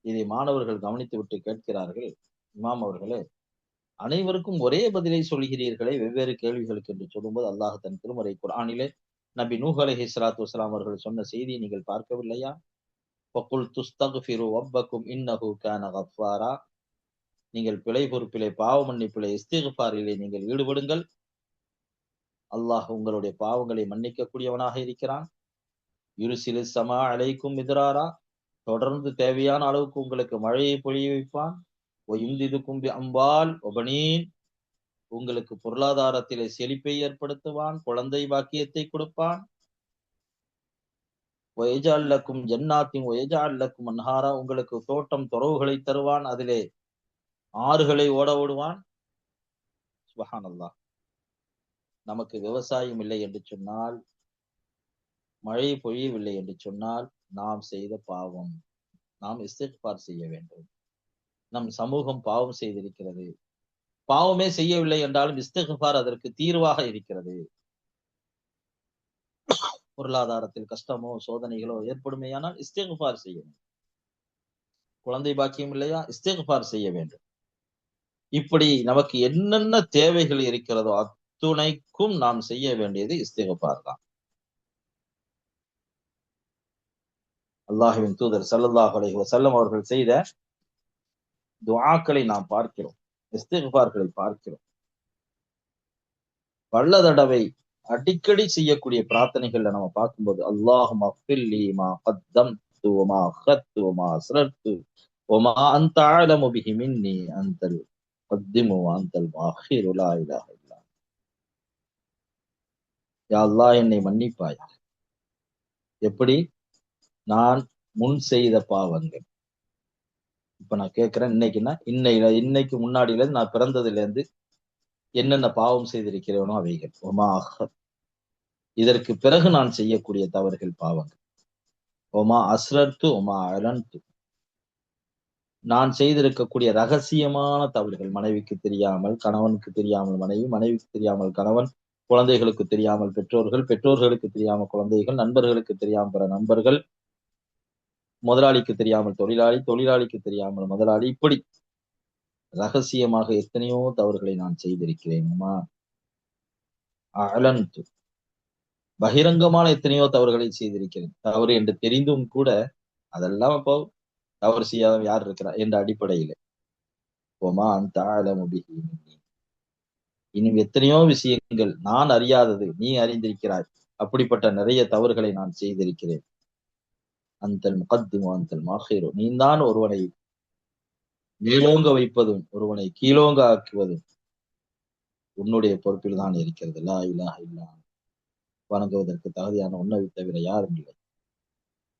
இதை மாணவர்கள் கவனித்துவிட்டு கேட்கிறார்கள், இமாம் அவர்களே, அனைவருக்கும் ஒரே பதிலை சொல்கிறீர்களே வெவ்வேறு கேள்விகளுக்கு என்று சொல்லும்போது அல்லாஹ் தன் திருமறை குர்ஆனிலே நபி நூஹ் அலைஹிஸ்ஸலாத்து வஸ்ஸலாம் அவர்கள் சொன்ன செய்தியை நீங்கள் பார்க்கவில்லையா? ஃபகுல் துஸ்தக்ஃபிரு ரப்பக்கும் இன்னஹு கான கஃபாரா. நீங்கள் பிழை பொறுப்பிலே, பாவ மன்னிப்பிலே, இஸ்திக்ஃபாரிலே நீங்கள் ஈடுபடுங்கள். அல்லாஹ் உங்களுடைய பாவங்களை மன்னிக்கக்கூடியவனாக இருக்கிறான். யுர்சிலு ஸமா அலைக்கும் மித்ராரா. தொடர்ந்து தேவையான அளவுக்கு உங்களுக்கு மழையை பொழிய வைப்பான். வயும்திதுக்கும் பிஅம்வால் வபனீன். உங்களுக்கு பொருளாதாரத்திலே செழிப்பை ஏற்படுத்துவான். குழந்தை பாக்கியத்தை கொடுப்பான். வயஜால் லக்கும் ஜன்னாத்தின் வயஜால் லக்கும் அன்ஹாரா. உங்களுக்கு தோட்டம் துறவுகளை தருவான். அதிலே ஆறுகளை ஓட விடுவான். சுப்ஹானல்லாஹ். நமக்கு விவசாயம் இல்லை என்று சொன்னால், மழை பொழியவில்லை என்று சொன்னால் நாம் செய்த பாவம். நாம் இஸ்திக்ஃபார் செய்ய வேண்டும். நம் சமூகம் பாவம் செய்திருக்கிறது. பாவமே செய்யவில்லை என்றாலும் இஸ்திக்ஃபார் அதற்கு தீர்வாக இருக்கிறது. பொருளாதாரத்தில் கஷ்டமோ சோதனைகளோ ஏற்படுமேயானால் இஸ்திக்ஃபார் செய்ய வேண்டும். குழந்தை பாக்கியம் இல்லையா? இஸ்திக்ஃபார் செய்ய வேண்டும். இப்படி நமக்கு என்னென்ன தேவைகள் இருக்கிறதோ அத்துணைக்கும் நாம் செய்ய வேண்டியது இஸ்திக்ஃபார் தான். அல்லாஹ்வின் தூதர் ஸல்லல்லாஹு அலைஹி வஸல்லம் அவர்கள் செய்த துஆக்களை நாம் பார்க்கிறோம். இஸ்திக்ஃபார்களை பார்க்கிறோம். பல தடவை அடிக்கடி செய்யக்கூடிய பிரார்த்தனைகள்ல நம்ம பார்க்கும்போது, அல்லாஹும்ம ஃபில்லி மா கத்தம்து வமா அഖத்து வமா அஸ்ரர்து வமா அன்த அஅலமு பிஹி மின்னி அன்தல் முகத்திமு வ அன்தல் முஅக்கிரு லா இலாஹ இல்லா. யா அல்லாஹ், என்னை மன்னிப்பாயா. எப்படி? நான் முன் செய்த பாவங்கள், இப்ப நான் கேட்கிறேன், இன்னைக்குன்னா இன்னைக்கு முன்னாடில இருந்து நான் பிறந்ததுல இருந்து என்னென்ன பாவம் செய்திருக்கிறேனோ அவைகள். இதற்கு பிறகு நான் செய்யக்கூடிய தவறுகள் பாவங்கள். ஒமா அஸ்ரர்த்து ஒமா அலன்து, நான் செய்திருக்கக்கூடிய ரகசியமான தவறுகள். மனைவிக்கு தெரியாமல் கணவனுக்கு தெரியாமல் மனைவி, மனைவிக்கு தெரியாமல் கணவன், குழந்தைகளுக்கு தெரியாமல் பெற்றோர்கள், பெற்றோர்களுக்கு தெரியாமல் குழந்தைகள், நண்பர்களுக்கு தெரியாமல் பிற நண்பர்கள், முதலாளிக்கு தெரியாமல் தொழிலாளி, தொழிலாளிக்கு தெரியாமல் முதலாளி, இப்படி ரகசியமாக எத்தனையோ தவறுகளை நான் செய்திருக்கிறேன். அலன்து, பகிரங்கமான எத்தனையோ தவறுகளை செய்திருக்கிறேன். தவறு என்று தெரிந்தும் கூட அதெல்லாம் இப்போ தவறு செய்யாத யார் இருக்கிறா என்ற அடிப்படையில் ஒமா அந்த ஆழமுபிஹி, இன்னும் எத்தனையோ விஷயங்கள் நான் அறியாதது நீ அறிந்திருக்கிறாய். அப்படிப்பட்ட நிறைய தவறுகளை நான் செய்திருக்கிறேன். அந்தல் முகத்திமோ அந்தல் மாஹிரோ, நீதான் ஒருவனை மேலோங்க வைப்பதும் ஒருவனை கீழோங்க ஆக்குவதும் உன்னுடைய பொறுப்பில் தான் இருக்கிறது. லா இலாஹ இல்லா, வணங்குவதற்கு தகுதியான உன்னை தவிர யாரும் இல்லை,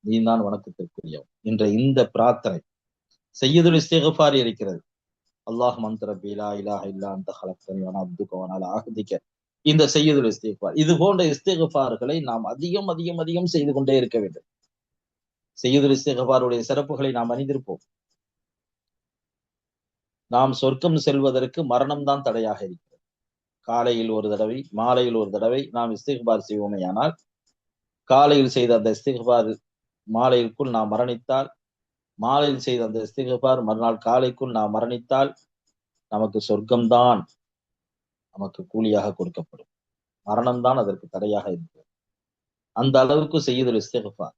நீ தான் வணக்கத்திற்குரியவன் என்ற இந்த பிரார்த்தனை செய்யுதுல் இஸ்திக்ஃபார் இருக்கிறது. அல்லாஹ் மந்த் லா இலாஹ இல்லா அன்த ஹலக்தனி வ அனா அப்துக வ அலா அஹ்திக, இந்த செய்யுதுல் இஸ்திக்ஃபார், இது போன்ற இஸ்திக்ஃபார்களை நாம் அதிகம் அதிகம் அதிகம் செய்து கொண்டே இருக்க வேண்டும். செய்யுதுல் இஸ்திக்ஃபாருடைய சிறப்புகளை நாம் அறிந்திருப்போம். நாம் சொர்க்கம் செல்வதற்கு மரணம் தான் தடையாக இருக்கிறது. காலையில் ஒரு தடவை, மாலையில் ஒரு தடவை நாம் இஸ்திக்ஃபார் செய்வோமே, ஆனால் காலையில் செய்த அந்த இஸ்திக்ஃபார் மாலைக்குள் நாம் மரணித்தால், மாலையில் செய்த அந்த இஸ்திக்ஃபார் மறுநாள் காலைக்குள் நாம் மரணித்தால் நமக்கு சொர்க்கம்தான் நமக்கு கூலியாக கொடுக்கப்படும். மரணம் தான் அதற்கு தடையாக இருக்கிறது. அந்த அளவுக்கு செய்யுதுல் இஸ்திக்ஃபார்.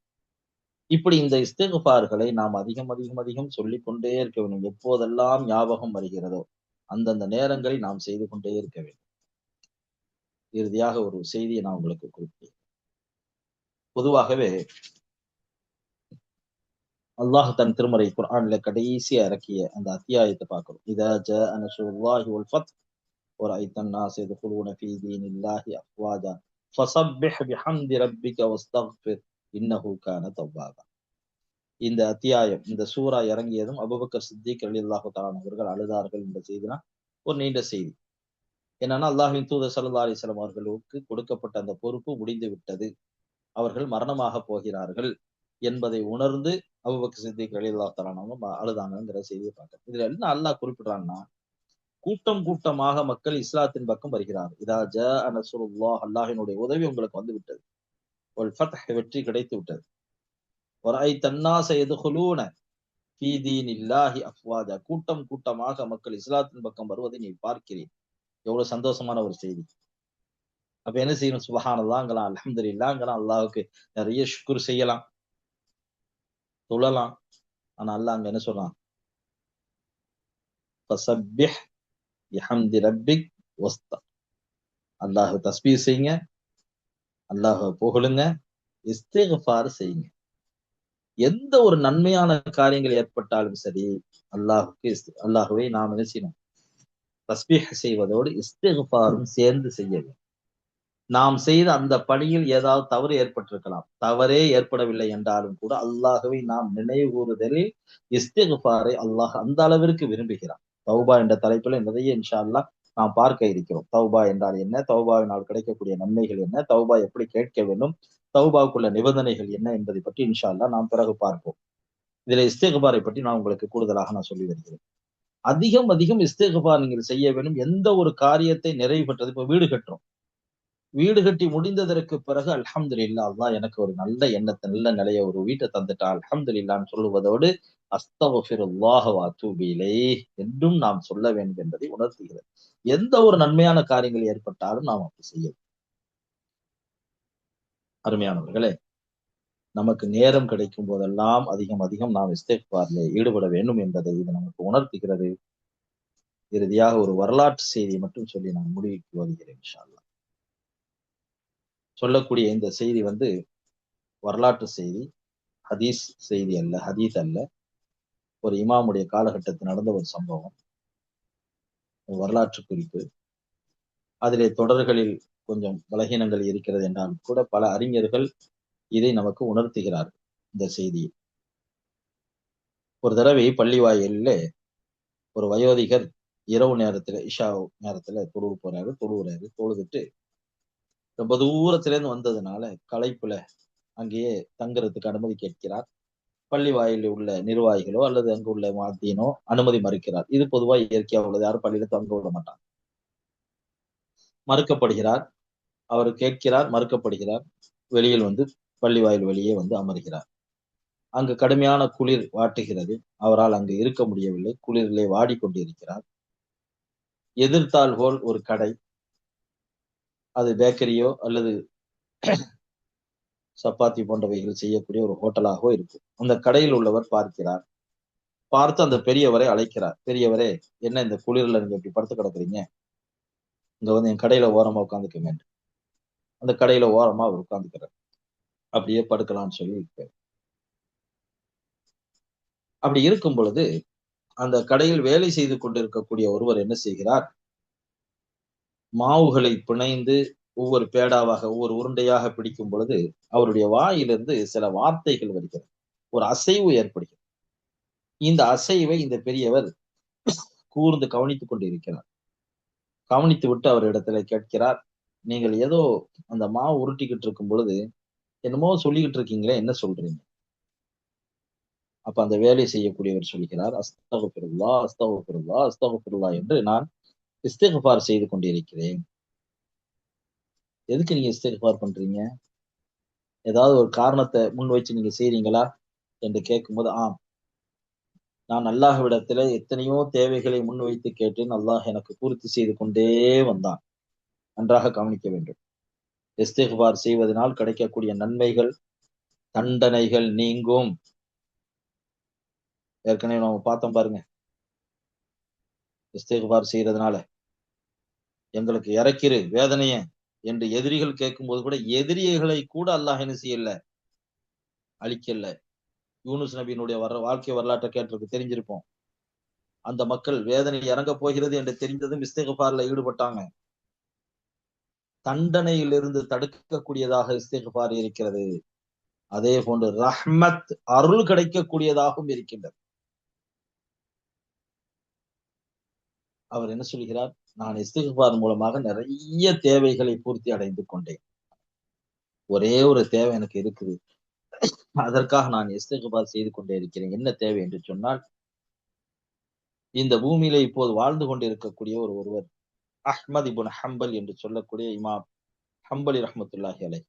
இப்படி இந்த இஸ்திக்ஃபார்களை நாம் அதிகம் அதிகம் அதிகம் சொல்லிக் கொண்டே இருக்க வேண்டும். எப்போதெல்லாம் ஞாபகம் வருகிறதோ அந்தந்த நேரங்களில் நாம் செய்து கொண்டே இருக்க வேண்டும். இறுதியாக ஒரு செய்தியை நான் உங்களுக்கு குறிப்பிட்டேன். பொதுவாகவே அல்லாஹ் தன் திருமறை குர்ஆன்ல கடைசியா இறக்கிய அந்த அத்தியாயத்தை பார்க்கிறோம். இதா ஜாஅ நஸ்ருல்லாஹி வல் ஃபத் وَرَأَيْتَ النَّاسَ يَدْخُلُونَ فِي دِينِ اللَّهِ أَفْوَاجًا فَسَبِّحْ بِحَمْدِ رَبِّكَ وَاسْتَغْفِرْ إِنَّهُ كَانَ تَوَّابًا. இந்த அத்தியாயம், இந்த சூரா இறங்கியதும் அபூபக்கர் சித்திக் ரலியல்லாஹு தஆலா அவர்கள் அழுதார்கள் என்ற செய்தினா ஒரு நீண்ட செய்தி. என்னன்னா, அல்லாஹ்வின் தூதர் ஸல்லல்லாஹு அலைஹி வஸல்லம் அவர்களுக்கு கொடுக்கப்பட்ட அந்த பொறுப்பு முடிந்து விட்டது, அவர்கள் மரணமாக போகிறார்கள் என்பதை உணர்ந்து அபூபக்கர் சித்திக் ரலியல்லாஹு தஆலா அவங்க அழுதாங்கங்கிற செய்தியை பார்க்கிறோம். இதுல என்ன அல்லாஹ் குறிப்பிடுறான்னா, கூட்டம் கூட்டமாக மக்கள் இஸ்லாத்தின் பக்கம் வருகிறார். இதா ஜாஅ நஸ்ருல்லாஹ், அல்லாஹ்வினுடைய உதவி உங்களுக்கு வந்து விட்டது. வல் ஃபத்ஹ், வெற்றி கிடைத்து விட்டது. வரைத்த அன்னாஸ யதுகுலூன ஃபீ தீனில்லாஹி அஃப்வாஜா, கூட்டம் கூட்டமாக மக்கள் இஸ்லாத்தின் பக்கம் வருவதை நீ பார்க்கிறீர். எவ்வளவு சந்தோஷமான ஒரு செய்தி. அப்ப என்ன செய்யணும்? சுப்ஹானல்லாஹ்ங்கலாம், அல்ஹம்துலில்லாஹ்ங்கலாம், அல்லாஹ்வுக்கு நிறைய ஷுக்ர் செய்யலாம், தொழலாம். ஆனா அல்லாஹ் அங்க என்ன சொல்றான்? ஃபஸப்பிஹ் பிஹம்தி ரப்பிக் வஸ்த, அல்லாஹ் தஸ்பீஹ் செய்யுங்க, அல்லாஹ் புகழுங்க, இஸ்திக்ஃபார் செய்யுங்க. எந்த ஒரு நன்மையான காரியங்கள் ஏற்பட்டாலும் சரி, அல்லாஹ்வை நாம் என்ன செய்யணும்? தஸ்பீஹ் செய்வதோடு இஸ்திக்ஃபாரும் சேர்ந்து செய்ய வேண்டும். நாம் செய்த அந்த பணியில் ஏதாவது தவறு ஏற்பட்டிருக்கலாம். தவறே ஏற்படவில்லை என்றாலும் கூட அல்லாஹ்வை நாம் நினைவு கூறுதலில் இஸ்திக்ஃபாரை அல்லாஹ் அந்த அளவிற்கு விரும்புகிறான். தௌபா என்ற தலைப்பில் நிறைய இன்ஷா அல்லாஹ் நாம் பார்க்க இருக்கிறோம். தௌபா என்றால் என்ன? தௌபாவினால் கிடைக்கக்கூடிய நன்மைகள் என்ன? தௌபா எப்படி கேட்க வேண்டும்? தௌபாவுக்குள்ள நிபந்தனைகள் என்ன என்பதை பற்றி இன்ஷா அல்லாஹ் நாம் பிறகு பார்ப்போம். இதுல இஸ்திக்பாரை பற்றி நான் உங்களுக்கு கூடுதலாக நான் சொல்லி வருகிறேன். அதிகம் அதிகம் இஸ்திக்பார் நீங்கள் செய்ய வேண்டும். எந்த ஒரு காரியத்தை நிறைவு பெற்றது, இப்ப வீடு கட்டுறோம், வீடு கட்டி முடிந்ததற்கு பிறகு அல்ஹம்துலில்லாஹ், அல்லாஹ் எனக்கு ஒரு நல்ல எண்ணத்தை, நல்ல நிலைய ஒரு வீட்டை தந்துட்டா அல்ஹம்துலில்லாஹ்னு சொல்லுவதோடு அஸ்தக்ஃபிருல்லாஹ் வ அத்தூபு இலைஹ் என்றும் நாம் சொல்ல வேண்டும் என்பதை உணர்த்துகிறது. எந்த ஒரு நன்மையான காரியங்கள் ஏற்பட்டாலும் நாம் அப்படி செய்ய வேண்டும். அருமையானவர்களே, நமக்கு நேரம் கிடைக்கும் போதெல்லாம் அதிகம் அதிகம் நாம் இஸ்திக்பார்ல ஈடுபட வேண்டும் என்பதை இது நமக்கு உணர்த்துகிறது. இறுதியாக ஒரு வரலாற்று செய்தியை மட்டும் சொல்லி நான் முடிவுக்கு வருகிறேன் இன்ஷா அல்லாஹ். சொல்லக்கூடிய இந்த செய்தி வரலாற்று செய்தி, ஹதீஸ் செய்தி அல்ல, ஹதீஸ் அல்ல. ஒரு இமாமுடைய காலகட்டத்தில் நடந்த ஒரு சம்பவம், ஒரு வரலாற்று குறிப்பு. அதிலே தொடர்களில் கொஞ்சம் பலகீனங்கள் இருக்கிறது என்றாலும் கூட பல அறிஞர்கள் இதை நமக்கு உணர்த்துகிறார்கள் இந்த செய்தியை. ஒரு தடவை பள்ளி வாயில்ல ஒரு வயோதிகர் இரவு நேரத்துல இஷா நேரத்துல தொழுவுறாரு. தொழுதுட்டு ரொம்ப தூரத்துல இருந்து வந்ததுனால களைப்புல அங்கேயே தங்குறதுக்கு அனுமதி கேட்கிறார். பள்ளி வாயிலில் உள்ள நிர்வாகிகளோ அல்லது அங்கு உள்ள முஅத்தினோ அனுமதி மறுக்கிறார். இது பொதுவா இயற்கையா உள்ளது. யாரும் பள்ளியில தங்க விட மாட்டாங்க. மறுக்கப்படுகிறார். அவர் கேட்கிறார், மறுக்கப்படுகிறார். வெளியில் வந்து பள்ளி வாயில் வெளியே வந்து அமர்கிறார். அங்கு கடுமையான குளிர் வாட்டுகிறது. அவரால் அங்கு இருக்க முடியவில்லை. குளிரிலே வாடிக்கொண்டிருக்கிறார். எதிர்த்தால் போல் ஒரு கடை. அது பேக்கரியோ அல்லது சப்பாத்தி போன்றவைகள் செய்யக்கூடிய ஒரு ஹோட்டலாகவோ இருக்கும். அந்த கடையில் உள்ளவர் பார்க்கிறார். பார்த்து அந்த பெரியவரை அழைக்கிறார். பெரியவரே, என்ன இந்த குளிர்ல நீங்க இப்படி படுத்து கிடக்குறீங்க? இங்க வந்து என் கடையில ஓரமா உட்காந்துக்கங்க. அந்த கடையில ஓரமா அவர் உட்கார்ந்துக்கிறார். அப்படியே படுக்கலாம்னு சொல்லி அப்படி இருக்கும் பொழுது அந்த கடையில் வேலை செய்து கொண்டிருக்கக்கூடிய ஒருவர் என்ன செய்கிறார்? மாவுகளை பிணைந்து ஒவ்வொரு பேடாவாக, ஒவ்வொரு உருண்டையாக பிடிக்கும் பொழுது, அவருடைய வாயிலிருந்து சில வார்த்தைகள் வருகிறது. ஒரு அசைவு ஏற்படுகிறது. இந்த அசைவை இந்த பெரியவர் கூர்ந்து கவனித்துக் கொண்டிருக்கிறார். கவனித்துவிட்டு அவரிடத்திலே கேட்கிறார், நீங்கள் ஏதோ அந்த மாவு உருட்டிக்கிட்டு இருக்கும் பொழுது, என்னமோ சொல்லிக்கிட்டு இருக்கீங்களே, என்ன சொல்றீங்க? அப்ப அந்த வேலை செய்யக்கூடியவர் சொல்கிறார், அஸ்தகுபிருல்லாஹ், அஸ்தகுபிருல்லாஹ், அஸ்தகுபிருல்லாஹ் என்று நான் இஸ்திக்ஃபார் செய்து கொண்டிருக்கிறேன். எதுக்கு நீங்க இஸ்திக்ஃபார் பண்றீங்க? ஏதாவது ஒரு காரணத்த முன் வச்சு நீங்க செய்றீங்களா? என்று கேட்கும்போது, ஆம். நான் அல்லாஹ்விடத்திலே எத்தனையோ தேவைகளை முன்வைத்து கேட்டேன். அல்லாஹ் எனக்கு பூர்த்தி செய்து கொண்டே வந்தான். நன்றாக கவனிக்க வேண்டும். இஸ்திக்ஃபார் செய்வதனால் கிடைக்கக்கூடிய நன்மைகள், தண்டனைகள் நீங்கும். ஏற்கனவே நம்ம பார்த்தோம் பாருங்க. இஸ்திக்ஃபார் செய்யறதுனால எங்களுக்கு இறக்கிரு வேதனைய என்று எதிரிகள் கேட்கும்போது கூட எதிரிகளை கூட அல்லாஹ் என்ன செய்யல? அழிக்கல. யூனுஸ் நபியினுடைய வாழ்க்கை வரலாற்றை கேட்டிருக்கு தெரிஞ்சிருப்போம். அந்த மக்கள் வேதனை இறங்கப் போகிறது என்று தெரிந்ததும் இஸ்திக்ஃபார்ல ஈடுபட்டாங்க. தண்டனையிலிருந்து தடுக்கக்கூடியதாக இஸ்திக்ஃபார் இருக்கிறது. அதே போன்று ரஹ்மத் அருள் கிடைக்கக்கூடியதாகவும் இருக்கின்றது. அவர் என்ன சொல்கிறார்? நான் இஸ்திக்ஃபார் மூலமாக நிறைய தேவைகளை பூர்த்தி அடைந்து கொண்டேன். ஒரே ஒரு தேவை எனக்கு இருக்குது. அதற்காக நான் இஸ்திக்ஃபார் செய்து கொண்டே இருக்கிறேன். என்ன தேவை என்று சொன்னால், இந்த பூமியிலே இப்போது வாழ்ந்து கொண்டிருக்கக்கூடிய ஒருவர் அஹ்மத் இப்னு ஹம்பல் என்று சொல்லக்கூடிய இமாம் ஹம்பலி ரஹ்மத்துல்லாஹி அலைஹ்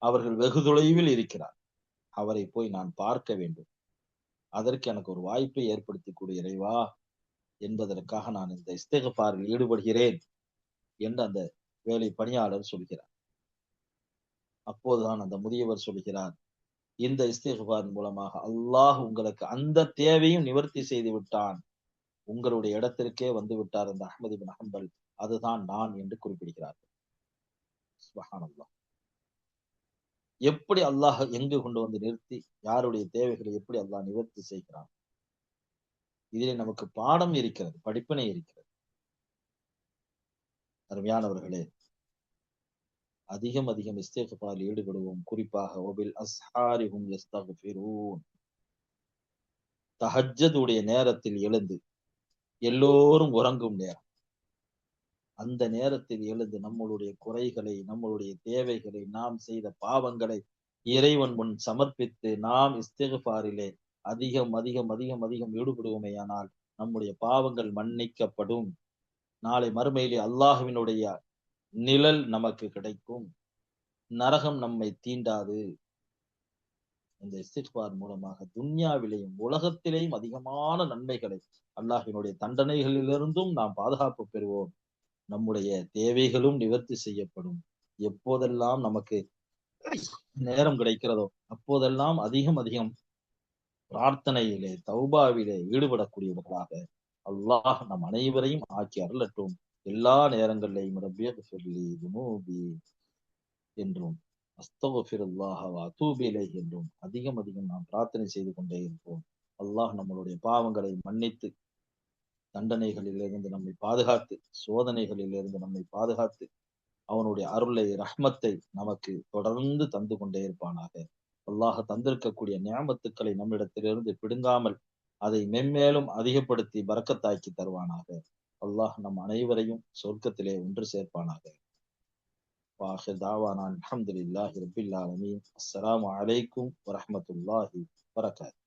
அவர்கள் வெகு தொலைவில் இருக்கிறார். அவரை போய் நான் பார்க்க வேண்டும். அதற்கு எனக்கு ஒரு வாய்ப்பை ஏற்படுத்தி கொடு இறைவா என்பதற்காக நான் இந்த இஸ்திக்ஃபாரில் ஈடுபடுகிறேன் என்று அந்த வேலை பணியாளர் சொல்கிறார். அப்போதுதான் அந்த முதியவர் சொல்கிறார், இந்த இஸ்திக்ஃபார் மூலமாக அல்லாஹ் உங்களுக்கு அந்த தேவையும் நிவர்த்தி செய்து விட்டான். உங்களுடைய இடத்திற்கே வந்து விட்டார் அந்த அஹ்மத் இப்னு ஹம்பல். அதுதான் நான் என்று குறிப்பிடுகிறார். சுப்ஹானல்லாஹ். எப்படி அல்லாஹ் எங்கு கொண்டு வந்து நிறுத்தி யாருடைய தேவைகளை எப்படி அல்லாஹ் நிவர்த்தி செய்கிறான்? இதிலே நமக்கு பாடம் இருக்கிறது, படிப்பினை இருக்கிறது. அருமையானவர்களே, அதிகம் அதிகம் இஸ்திக்ஃபாரில் ஈடுபடுவோம். குறிப்பாக வபில் அஸ்ஹாரி ஹும் யஸ்தக்ஃபிரூன். தஹஜ்ஜுடைய நேரத்தில் எழுந்து எல்லோரும் உறங்கும் நேரம். அந்த நேரத்தில் எழுந்து நம்மளுடைய குறைகளை, நம்மளுடைய தேவைகளை, நாம் செய்த பாவங்களை இறைவன் முன் சமர்ப்பித்து நாம் இஸ்திக்ஃபாரிலே அதிகம் அதிகம் அதிகம் அதிகம் ஈடுபடுவோமேயானால் நம்முடைய பாவங்கள் மன்னிக்கப்படும். நாளை மறுமையிலே அல்லாஹ்வினுடைய நிழல் நமக்கு கிடைக்கும். நரகம் நம்மை தீண்டாது. இந்த இஸ்திக்பார் மூலமாக துன்யாவிலேயும் உலகத்திலேயும் அதிகமான நன்மைகளை அல்லாஹ்வினுடைய தண்டனைகளிலிருந்தும் நாம் பாதுகாப்பு பெறுவோம். நம்முடைய தேவைகளும் நிவர்த்தி செய்யப்படும். எப்போதெல்லாம் நமக்கு நேரம் கிடைக்கிறதோ அப்போதெல்லாம் அதிகம் அதிகம் பிரார்த்தனையிலே தௌபாவிலே ஈடுபடக்கூடியவர்களாக அல்லாஹ் நம் அனைவரையும் ஆக்கி அருளட்டும். எல்லா நேரங்களிலேயும் ரப்பியக் ஃபிர்லி துனூபி என்றும் அஸ்தக்ஃபிருல்லாஹ வ அதூபு இலைஹி என்றும் அதிகம் அதிகம் நாம் பிரார்த்தனை செய்து கொண்டே இருப்போம். அல்லாஹ் நம்மளுடைய பாவங்களை மன்னித்து தண்டனைகளிலிருந்து நம்மை பாதுகாத்து சோதனைகளிலிருந்து நம்மை பாதுகாத்து அவனுடைய அருளை ரஹ்மத்தை நமக்கு தொடர்ந்து தந்து கொண்டே இருப்பானாக. அல்லாஹ் தந்திருக்கக்கூடிய நியாமத்துக்களை நம்மிடத்திலிருந்து பிடுங்காமல் அதை மென்மேலும் அதிகப்படுத்தி பரக்கத்தாக்கி தருவானாக. அல்லாஹ் நம் அனைவரையும் சொர்க்கத்திலே ஒன்று சேர்ப்பானாக. வாஹிர் தாவானா அல்ஹம்துலில்லாஹி ரப்பில் ஆலமீன். அஸ்ஸலாமு அலைக்கும் வரஹ்மத்துல்லாஹி வபரகாத்துஹு.